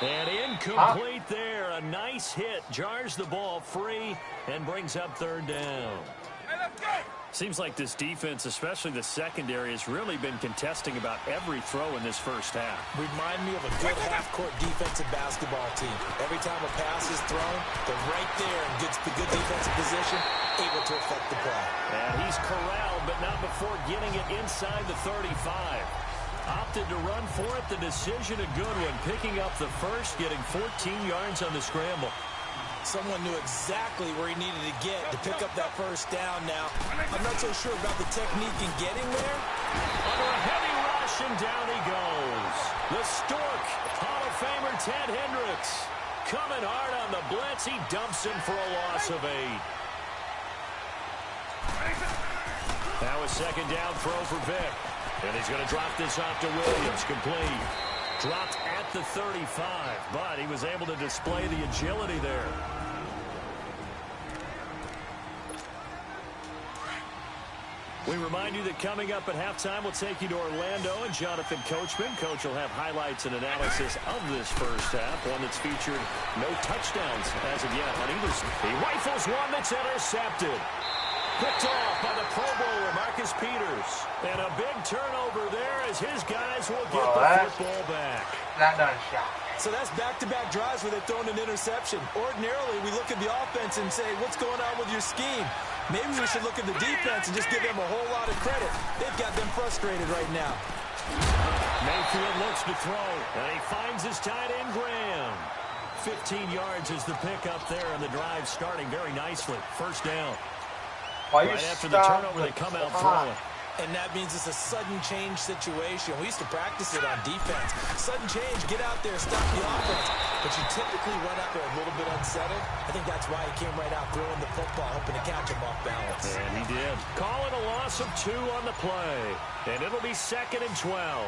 And incomplete there. A nice hit. Jars the ball free and brings up 3rd down. Seems like this defense, especially the secondary, has really been contesting about every throw in this first half. Remind me of a good half-court defensive basketball team. Every time a pass is thrown, they're right there in good defensive position, able to affect the play. And he's corralled, but not before getting it inside the 35. Opted to run for it. The decision a good one. Picking up the first, getting 14 yards on the scramble. Someone knew exactly where he needed to get to pick up that first down now. I'm not so sure about the technique in getting there. Under a heavy rush, and down he goes. The Stork, Hall of Famer Ted Hendricks, coming hard on the blitz. He dumps him for a loss of 8. Now a second down throw for Vick. And he's going to drop this off to Williams. Complete. Dropped at the 35, but he was able to display the agility there. We remind you that coming up at halftime, we'll take you to Orlando and Jonathan Coachman. Coach will have highlights and analysis of this first half, one that's featured no touchdowns as of yet on either. He rifles one that's intercepted. Picked off by the Pro Bowler, Marcus Peters. And a big turnover there as his guys will get the football back. That done shot. So that's back-to-back drives where they've thrown an interception. Ordinarily, we look at the offense and say, what's going on with your scheme? Maybe we should look at the defense and just give them a whole lot of credit. They've got them frustrated right now. Mayfield looks to throw, and he finds his tight end, Graham. 15 yards is the pickup there, and the drive starting very nicely. First down. Right after the turnover, they come out throwing. And that means it's a sudden change situation. We used to practice it on defense. Sudden change, get out there, stop the offense. But you typically run out there a little bit unsettled. I think that's why he came right out throwing the football, hoping to catch him off balance. And he did. Call it a loss of 2 on the play. And it'll be 2nd and 12.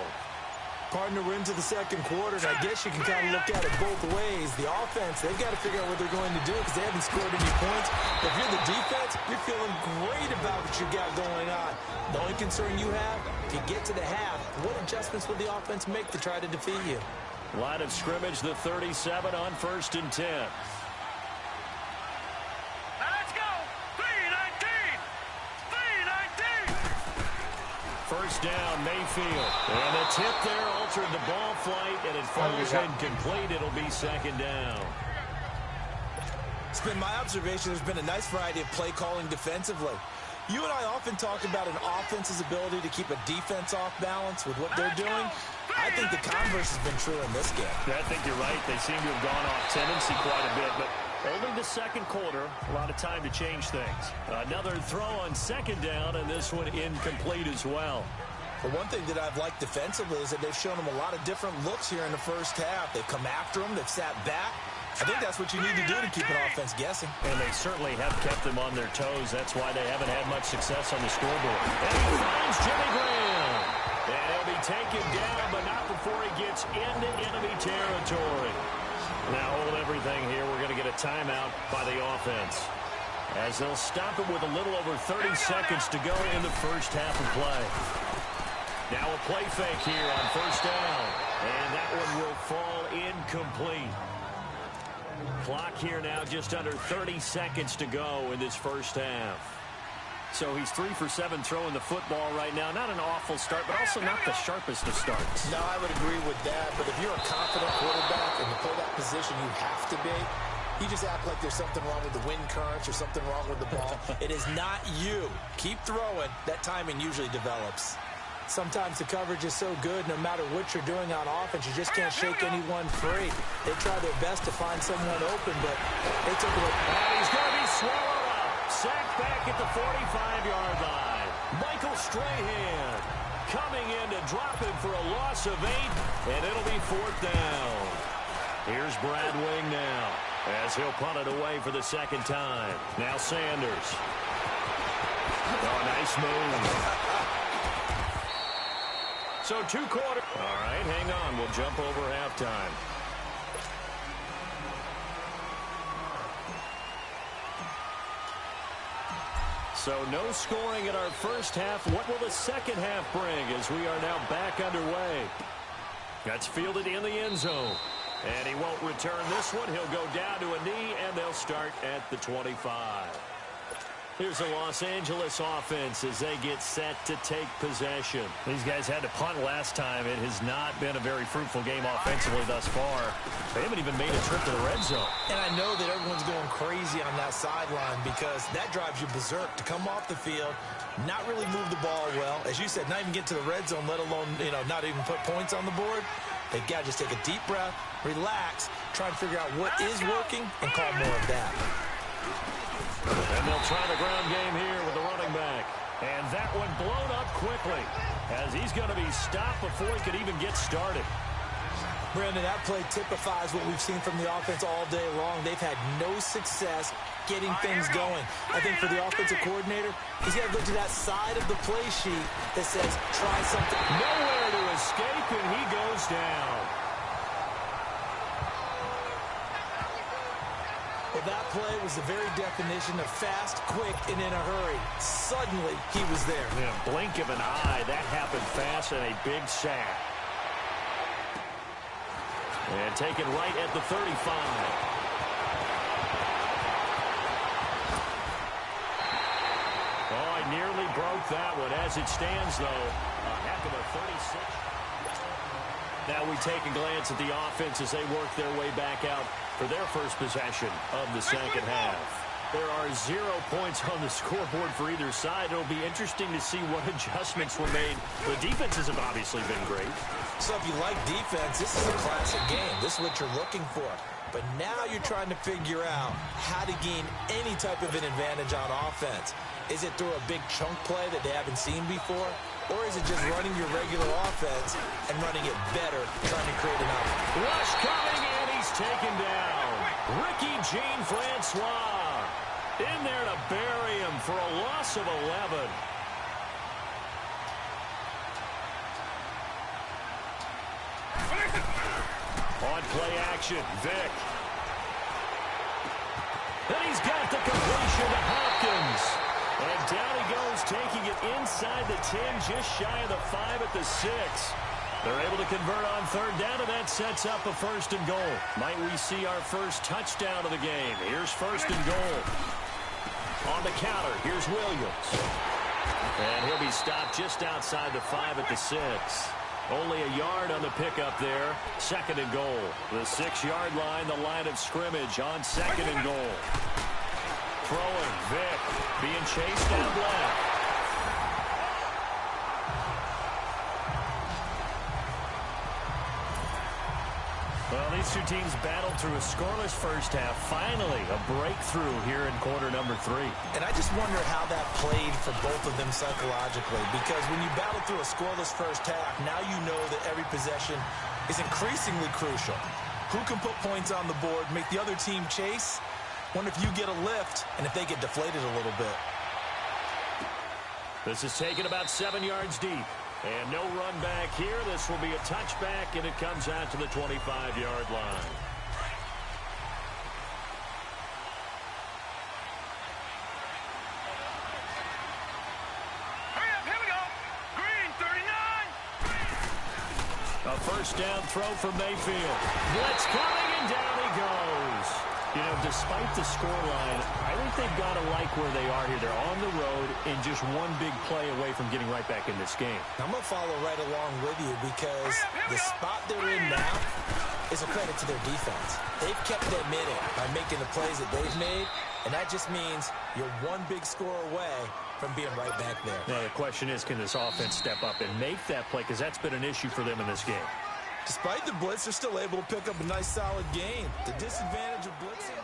Partner, we're into the second quarter, and I guess you can kind of look at it both ways. The offense, they've got to figure out what they're going to do because they haven't scored any points. But if you're the defense, you're feeling great about what you got going on. The only concern you have, to get to the half, what adjustments will the offense make to try to defeat you? Line of scrimmage, the 37 on 1st and 10. Let's go! 3-19! 3-19! First down, Mayfield. And a tip there altered the ball flight, and it falls incomplete. It'll be 2nd down. It's been my observation there's been a nice variety of play calling defensively. You and I often talk about an offense's ability to keep a defense off balance with what they're doing. I think the converse has been true in this game. I think you're right. They seem to have gone off tendency quite a bit, but only the second quarter, a lot of time to change things. Another throw on 2nd down, and this one incomplete as well. But one thing that I've liked defensively is that they've shown them a lot of different looks here in the first half. They've come after them. They've sat back. I think that's what you need to do to keep an offense guessing. And they certainly have kept them on their toes. That's why they haven't had much success on the scoreboard. And he finds Jimmy Graham. And he'll be taken down, but not before he gets into enemy territory. Now hold everything here. We're going to get a timeout by the offense, as they'll stop it with a little over 30 seconds to go in the first half of play. Now a play fake here on 1st down. And that one will fall incomplete. Clock here now just under 30 seconds to go in this first half. So he's 3 for 7 throwing the football right now. Not an awful start, but also not the sharpest of starts. No, I would agree with that. But if you're a confident quarterback and you play that position you have to be, you just act like there's something wrong with the wind currents or something wrong with the ball. It is not you. Keep throwing. That timing usually develops. Sometimes the coverage is so good, no matter what you're doing on offense, you just can't shake anyone free. They try their best to find someone open, but they took it. And he's going to be swallowed up. Sacked back at the 45-yard line. Michael Strahan coming in to drop him for a loss of 8, and it'll be 4th down. Here's Brad Wing now, as he'll punt it away for the 2nd time. Now Sanders. Oh, nice move. So 2 quarters. All right, hang on. We'll jump over halftime. So no scoring in our first half. What will the second half bring as we are now back underway? That's fielded in the end zone. And he won't return this one. He'll go down to a knee, and they'll start at the 25. Here's the Los Angeles offense as they get set to take possession. These guys had to punt last time. It has not been a very fruitful game offensively thus far. They haven't even made a trip to the red zone. And I know that everyone's going crazy on that sideline because that drives you berserk to come off the field, not really move the ball well. As you said, not even get to the red zone, let alone, not even put points on the board. They've got to just take a deep breath, relax, try and figure out what is working, and call more of that. And they'll try the ground game here with the running back. And that one blown up quickly as he's going to be stopped before he could even get started. Brandon, that play typifies what we've seen from the offense all day long. They've had no success getting things going. I think for the offensive coordinator, he's got to go to that side of the play sheet that says, try something. Nowhere to escape, and he goes down. Well, that play was the very definition of fast, quick, and in a hurry. Suddenly, he was there. Yeah, blink of an eye. That happened fast and a big sack. And taken right at the 35. Oh, I nearly broke that one. As it stands, though, a heck of a 36. Now we take a glance at the offense as they work their way back out for their first possession of the second half. There are 0 points on the scoreboard for either side. It'll be interesting to see what adjustments were made. The defenses have obviously been great. So if you like defense, this is a classic game. This is what you're looking for. But now you're trying to figure out how to gain any type of an advantage on offense. Is it through a big chunk play that they haven't seen before? Or is it just running your regular offense and running it better, trying to create an offense? Rush coming, and he's taken down. Ricky Jean-Francois in there to bury him for a loss of 11. On play action, Vick. And he's got the completion to Hopkins. And down he goes, taking it inside the 10, just shy of the 5 at the 6. They're able to convert on third down, and that sets up a 1st and goal. Might we see our first touchdown of the game? Here's 1st and goal. On the counter, here's Williams. And he'll be stopped just outside the 5 at the 6. Only a yard on the pickup there. 2nd and goal. The 6-yard line, the line of scrimmage on 2nd and goal. Throwing, Vick being chased down left. Well, these two teams battled through a scoreless first half. Finally, a breakthrough here in quarter number 3. And I just wonder how that played for both of them psychologically. Because when you battle through a scoreless first half, now you know that every possession is increasingly crucial. Who can put points on the board, make the other team chase? Wonder if you get a lift and if they get deflated a little bit. This is taken about 7 yards deep. And no run back here. This will be a touchback, and it comes out to the 25-yard line. Hurry up, here we go. Green, 39. A 1st down throw from Mayfield. Blitz coming, and down he goes. You know, despite the scoreline, I think they've got to like where they are here. They're on the road and just one big play away from getting right back in this game. I'm going to follow right along with you because the spot they're in now is a credit to their defense. They've kept them in it by making the plays that they've made, and that just means you're one big score away from being right back there. Now, the question is, can this offense step up and make that play? Because that's been an issue for them in this game. Despite the blitz, they're still able to pick up a nice, solid gain. The disadvantage of blitzing.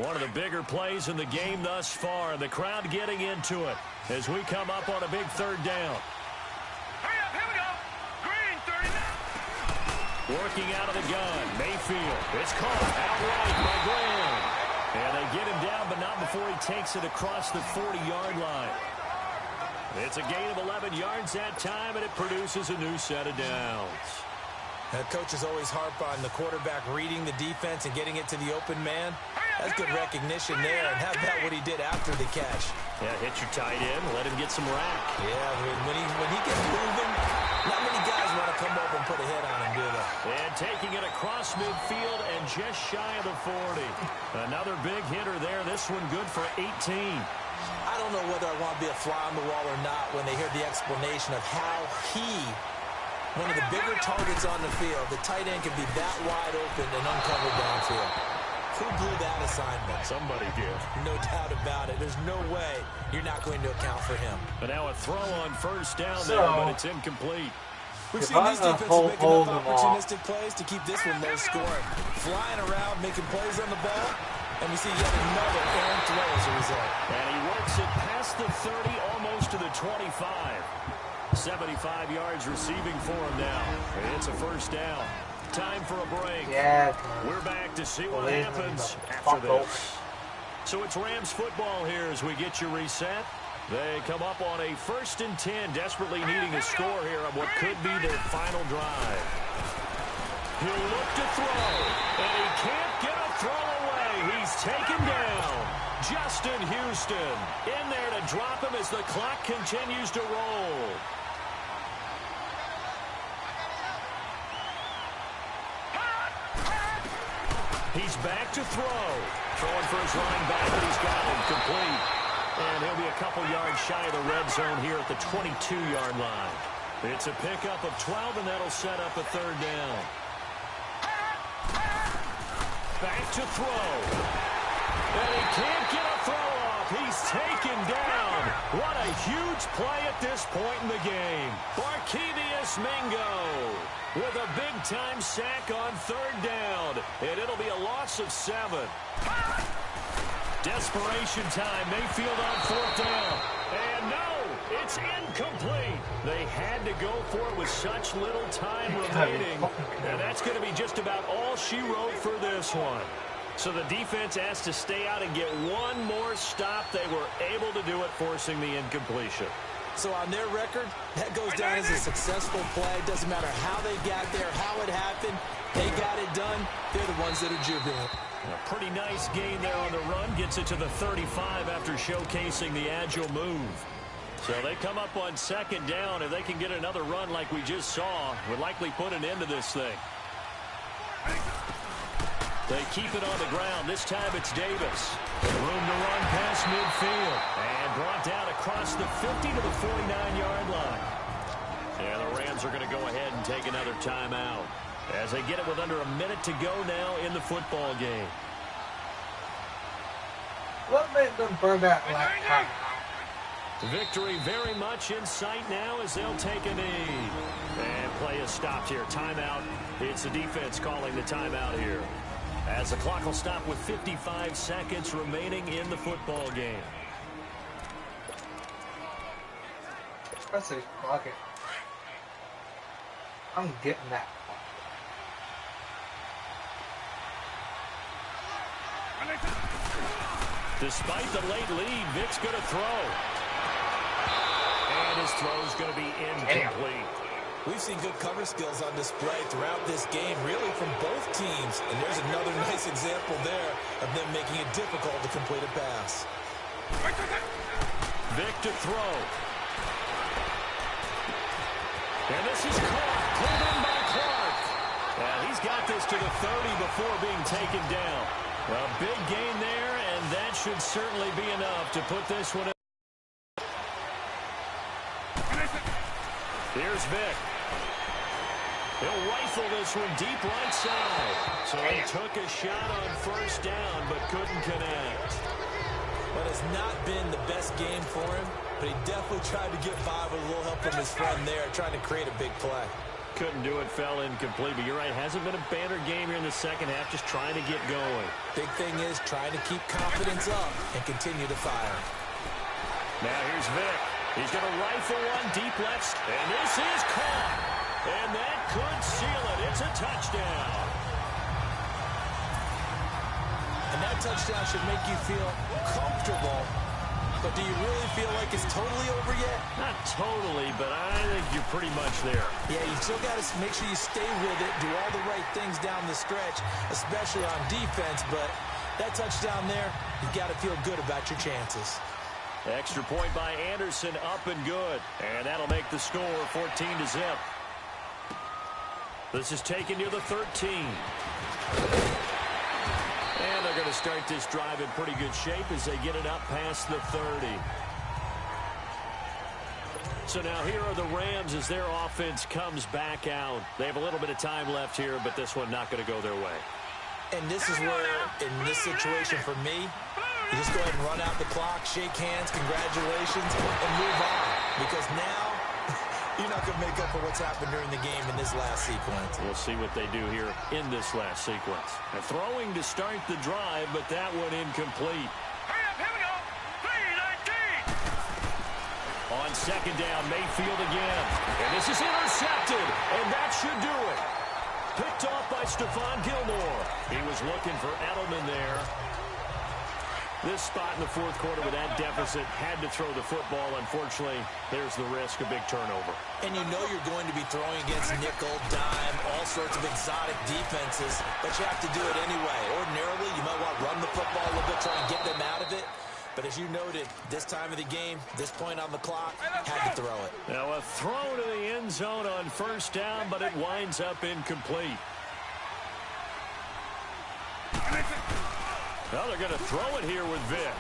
One of the bigger plays in the game thus far. The crowd getting into it as we come up on a big 3rd down. Hurry up, here we go. Green, 39. Working out of the gun. Mayfield. It's caught outright by Graham. And they get him down, but not before he takes it across the 40-yard line. It's a gain of 11 yards that time, and it produces a new set of downs. Coaches always harp on the quarterback reading the defense and getting it to the open man. That's good recognition there, and how about what he did after the catch? Yeah, hit your tight end, let him get some rack. Yeah, when he gets moving, not many guys want to come over and put a hit on him, do they? And taking it across midfield and just shy of the 40. Another big hitter there, this one good for 18. I don't know whether I want to be a fly on the wall or not when they hear the explanation of how one of the bigger targets on the field, the tight end can be that wide open and uncovered downfield. Who blew that assignment? Somebody did. No doubt about it. There's no way you're not going to account for him. But now a throw on 1st down there, but it's incomplete. We've seen these defenses making enough opportunistic plays to keep this one low scoring. Flying around, making plays on the ball, and we see yet another errant throw as a result. And he works it past the 30, almost to the 25. 75 yards receiving for him now. It's a first down. Time for a break. Yeah. We're back to see what happens after this. So it's Rams football here as we get you reset. They come up on a 1st and 10, desperately needing a score here on what could be their final drive. He'll look to throw, and he can't get a throw away. He's taken down. Justin Houston in there to drop him as the clock continues to roll. He's back to throw. Throwing for his running back, but he's got him complete. And he'll be a couple yards shy of the red zone here at the 22-yard line. It's a pickup of 12, and that'll set up a 3rd down. Back to throw. And he can't get a throw off. He's taken down. What a huge play at this point in the game. Barkevious Mingo with a big-time sack on 3rd down. And it'll be a loss of 7. Desperation time. Mayfield on 4th down. And no, it's incomplete. They had to go for it with such little time remaining. And that's going to be just about all she wrote for this one. So the defense has to stay out and get one more stop. They were able to do it, forcing the incompletion. So on their record, that goes down as a successful play. Doesn't matter how they got there, how it happened. They got it done. They're the ones that are jubilant. A pretty nice gain there on the run. Gets it to the 35 after showcasing the agile move. So they come up on 2nd down. If they can get another run like we just saw, would likely put an end to this thing. They keep it on the ground. This time it's Davis. Room to run past midfield. And brought down across the 50 to the 49-yard line. And the Rams are going to go ahead and take another timeout as they get it with under a minute to go now in the football game. What made them burn that last time? Victory very much in sight now as they'll take a knee. And play is stopped here. Timeout. It's the defense calling the timeout here, as the clock will stop with 55 seconds remaining in the football game. Let's see. Okay. I'm getting that. Despite the late lead, Vic's going to throw. And his throw's going to be incomplete. We've seen good cover skills on display throughout this game, really from both teams. And there's another nice example there of them making it difficult to complete a pass. Vic to throw. And this is caught. Pulled in by Clark. And he's got this to the 30 before being taken down. A big gain there, and that should certainly be enough to put this one in. Here's Vic. He'll rifle this one deep right side. So he took a shot on 1st down, but couldn't connect. But it's not been the best game for him, but he definitely tried to get by with a little help from his friend there, trying to create a big play. Couldn't do it, fell incomplete. But you're right, hasn't been a banner game here in the 2nd half, just trying to get going. Big thing is trying to keep confidence up and continue to fire. Now here's Vic. He's going to rifle one deep left, and this is caught. And that could seal it. It's a touchdown. And that touchdown should make you feel comfortable. But do you really feel like it's totally over yet? Not totally, but I think you're pretty much there. Yeah, you still got to make sure you stay with it, do all the right things down the stretch, especially on defense. But that touchdown there, you got to feel good about your chances. Extra point by Anderson, up and good. And that'll make the score 14-0. This is taken near the 13. And they're going to start this drive in pretty good shape as they get it up past the 30. So now here are the Rams as their offense comes back out. They have a little bit of time left here, but this one not going to go their way. And this is where, in this situation for me, you just go ahead and run out the clock, shake hands, congratulations, and move on. Because now, you're not going to make up for what's happened during the game in this last sequence. We'll see what they do here in this last sequence. And throwing to start the drive, but that one incomplete. Hurry up, here we go. 3:19. On On second down, Mayfield again. And this is intercepted, and that should do it. Picked off by Stephon Gilmore. He was looking for Edelman there. This spot in the fourth quarter with that deficit, had to throw the football. Unfortunately, there's the risk, a big turnover. And you know you're going to be throwing against nickel, dime, all sorts of exotic defenses, but you have to do it anyway. Ordinarily, you might want to run the football a little bit, try and get them out of it. But as you noted, this time of the game, this point on the clock, had to throw it. Now a throw to the end zone on first down, but it winds up incomplete. Well, they're going to throw it here with Vic.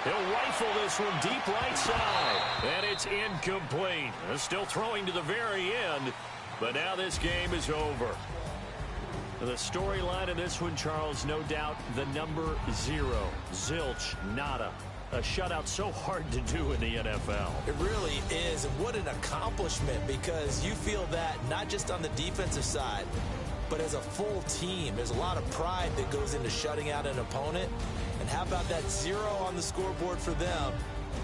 He'll rifle this one deep right side. And it's incomplete. They're still throwing to the very end, but now this game is over. The storyline in this one, Charles, no doubt the number 0. Zilch, nada. A shutout so hard to do in the NFL. It really is, and what an accomplishment, because you feel that not just on the defensive side, but as a full team. There's a lot of pride that goes into shutting out an opponent. And how about that 0 on the scoreboard for them,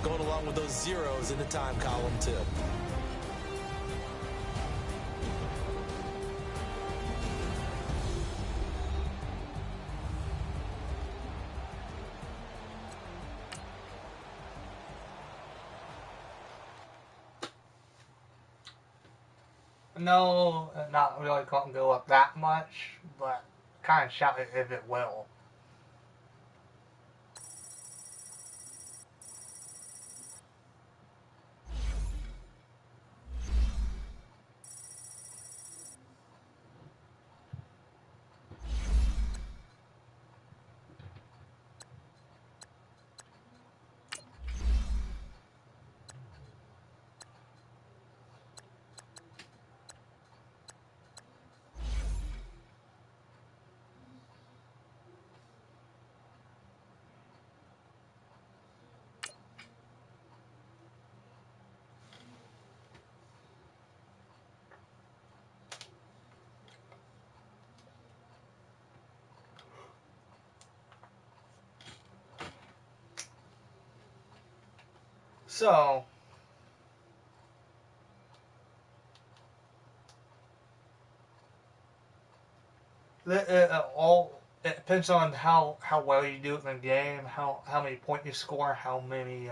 going along with those zeros in the time column, too. No, not really going to go up that much, but kind of shout it if it will. So, it depends on how well you do it in the game, how many points you score, how many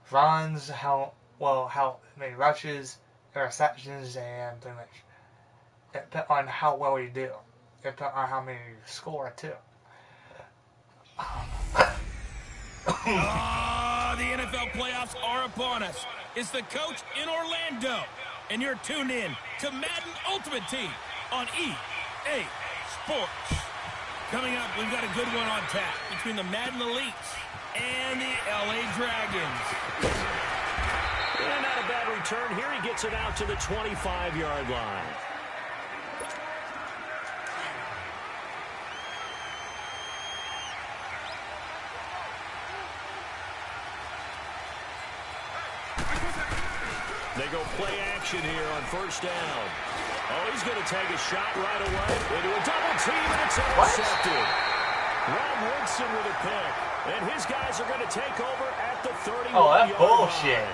runs, how many rushes, interceptions, and pretty much it depends on how well you do. It depends on how many you score too. The NFL playoffs are upon us. It's the coach in Orlando, and you're tuned in to Madden Ultimate Team on EA Sports. Coming up, we've got a good one on tap between the Madden Elites and the LA Dragons. And not a bad return here. He gets it out to the 25-yard line. They go play action here on first down. Oh, he's going to take a shot right away into a double team, and it's intercepted. Rob Woodson with a pick, and his guys are going to take over at the 31-yard line. Oh, that's bullshit.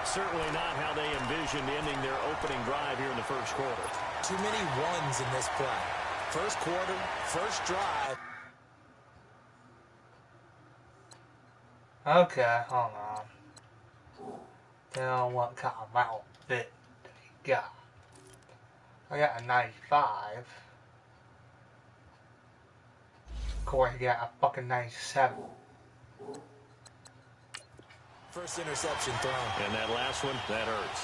Certainly not how they envisioned ending their opening drive here in the first quarter. Too many ones in this play. First quarter, first drive. Okay, hold on. Tell what kind of outfit do we got? I got a 95. Corey got a fucking 97. First interception thrown. And that last one, that hurts.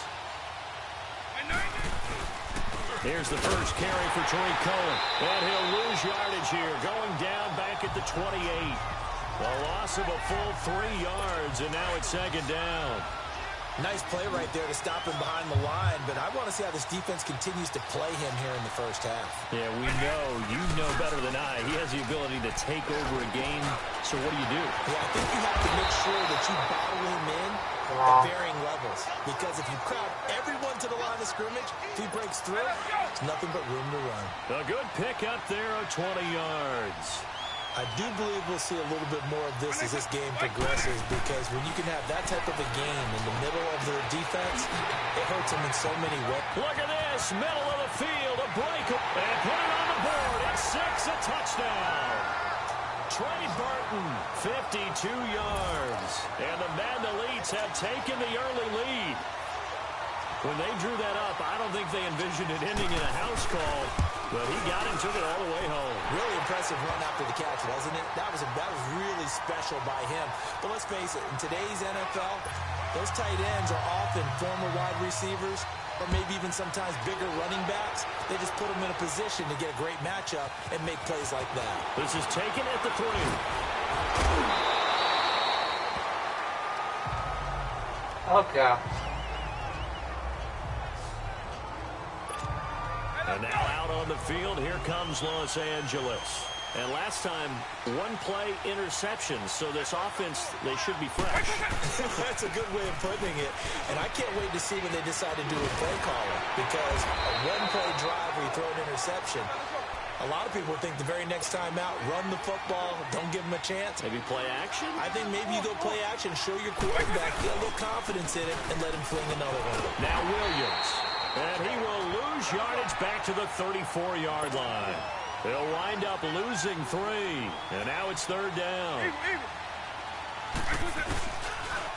Here's the first carry for Tariq Cohen. And he'll lose yardage here, going down back at the 28. A loss of a full 3 yards, and now it's second down. Nice play right there to stop him behind the line, but I want to see how this defense continues to play him here in the first half. Yeah, we know. You know better than I. He has the ability to take over a game, so what do you do? Yeah, I think you have to make sure that you bottle him in at varying levels, because if you crowd everyone to the line of scrimmage, if he breaks through, there's nothing but room to run. A good pick up there of 20 yards. I do believe we'll see a little bit more of this as this game progresses, because when you can have that type of a game in the middle of their defense, it hurts them in so many ways. Look at this, middle of the field, a break, and put it on the board. It's 6, a touchdown. Trey Burton, 52 yards. And the Madden Elites have taken the early lead. When they drew that up, I don't think they envisioned it ending in a house call, but he got him, took it all the way home. Really impressive run after the catch, wasn't it? That was really special by him. But let's face it, in today's NFL, those tight ends are often former wide receivers, or maybe even sometimes bigger running backs. They just put them in a position to get a great matchup and make plays like that. This is taken at the 3. Okay. And now out on the field, here comes Los Angeles. And last time, one play interception, so this offense, they should be fresh. That's a good way of putting it. And I can't wait to see when they decide to do a play caller, because a one-play drive where you throw an interception, a lot of people think the very next time out, run the football, don't give them a chance. Maybe play action? I think maybe you go play action, show your quarterback, get a little confidence in it, and let him fling another one. Now Williams. And he will lose yardage back to the 34-yard line. They'll wind up losing 3. And now it's 3rd down.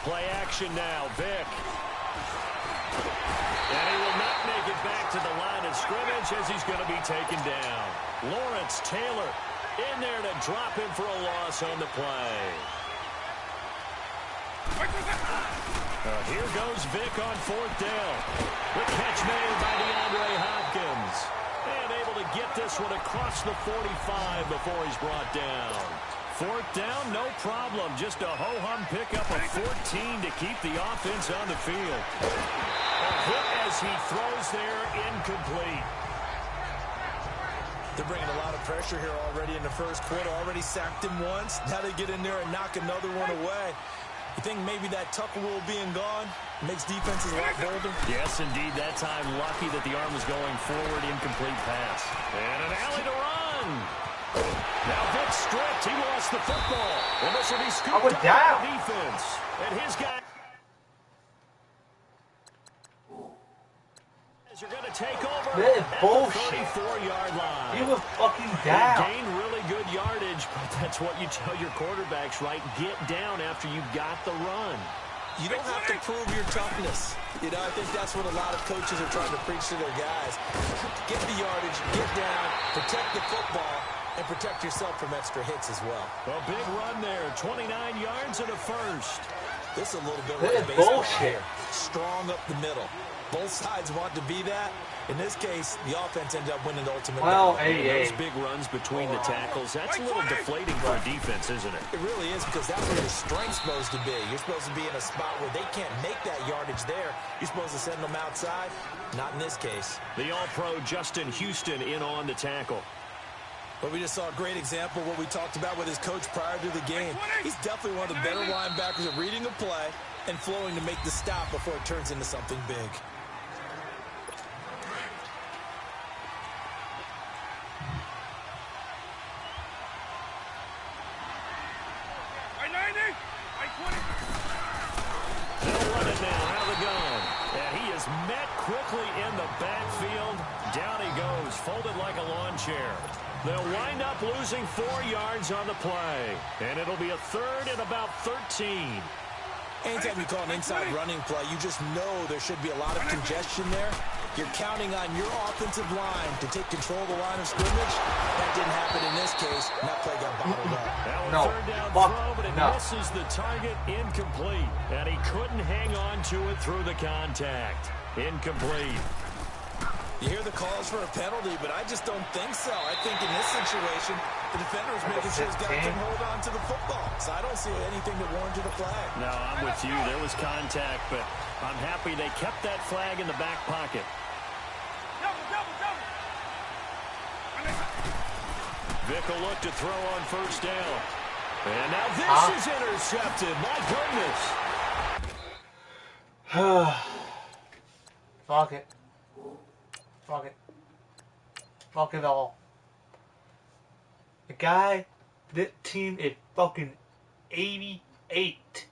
Play action now, Vick. And he will not make it back to the line of scrimmage as he's going to be taken down. Lawrence Taylor in there to drop him for a loss on the play. Here goes Vick on 4th down. The catch made by DeAndre Hopkins. And able to get this one across the 45 before he's brought down. 4th down, no problem. Just a ho-hum pickup of 14 to keep the offense on the field. A hit as he throws there, incomplete. They're bringing a lot of pressure here already in the first quarter. Already sacked him once. Now they get in there and knock another one away. You think maybe that Tucker rule being gone makes defenses a lot bolder? Yes, indeed. That time, lucky that the arm was going forward, incomplete pass. And an alley to run. Now Vick stripped. He lost the football. And this will be scooped up by the defense. And his guy... You're going to take over that is at bullshit. The 34-yard line. He was fucking down. He gained really good yardage, but that's what you tell your quarterbacks, right? Get down after you got the run. You don't have to prove your toughness. You know, I think that's what a lot of coaches are trying to preach to their guys. Get the yardage, get down, protect the football, and protect yourself from extra hits as well. A big run there, 29 yards and a first. This is a little bit That like is baseball bullshit. here. Strong up the middle. Both sides want to be that. In this case, the offense ended up winning the ultimate. Well, Those big runs between the tackles, that's a little deflating for a defense, isn't it? It really is, because that's where your strength's supposed to be. You're supposed to be in a spot where they can't make that yardage there. You're supposed to send them outside. Not in this case. The All-Pro Justin Houston in on the tackle. But we just saw a great example of what we talked about with his coach prior to the game. He's definitely one of the better linebackers at reading a play and flowing to make the stop before it turns into something big. They'll run it now out of the gun. And he is met quickly in the backfield. Down he goes, folded like a lawn chair. They'll wind up losing 4 yards on the play. And it'll be a 3rd and about 13. Anytime you call an inside running play, you just know there should be a lot of congestion there. You're counting on your offensive line to take control of the line of scrimmage. That didn't happen in this case, and that play got bottled up. Now a No. 3rd down Fuck. throw, but it No. misses the target, incomplete. And he couldn't hang on to it through the contact. Incomplete. You hear the calls for a penalty, but I just don't think so. I think in this situation, the defender was making sure his guy can hold on to the football. So I don't see anything that warranted a flag. No, I'm with you. There was contact, but I'm happy they kept that flag in the back pocket. Vick will look to throw on 1st down. And now this is intercepted. My goodness. Fuck it. Fuck it. Fuck it all. The guy This team is fucking 88.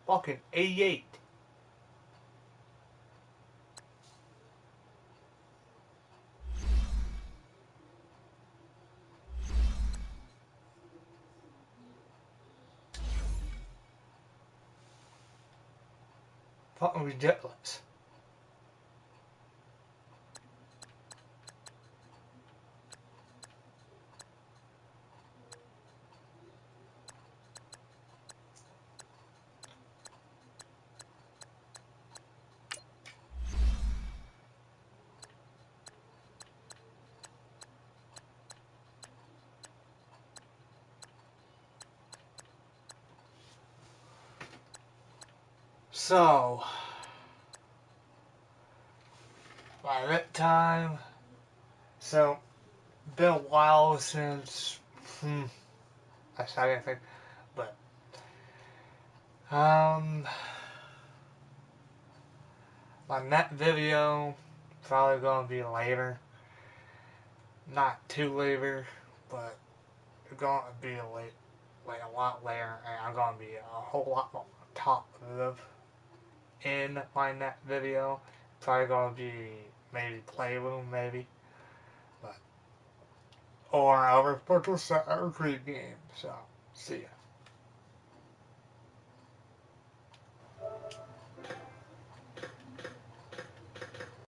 Fucking 88. Fucking ridiculous. So, by that time, so, been a while since, I said anything, but, my next video, probably gonna be later, not too later, but it's gonna be like a lot later, and I'm gonna be a whole lot more talkative in my next video. Probably gonna be maybe Playroom, maybe, but or over Purple Star Creek game. So, see ya.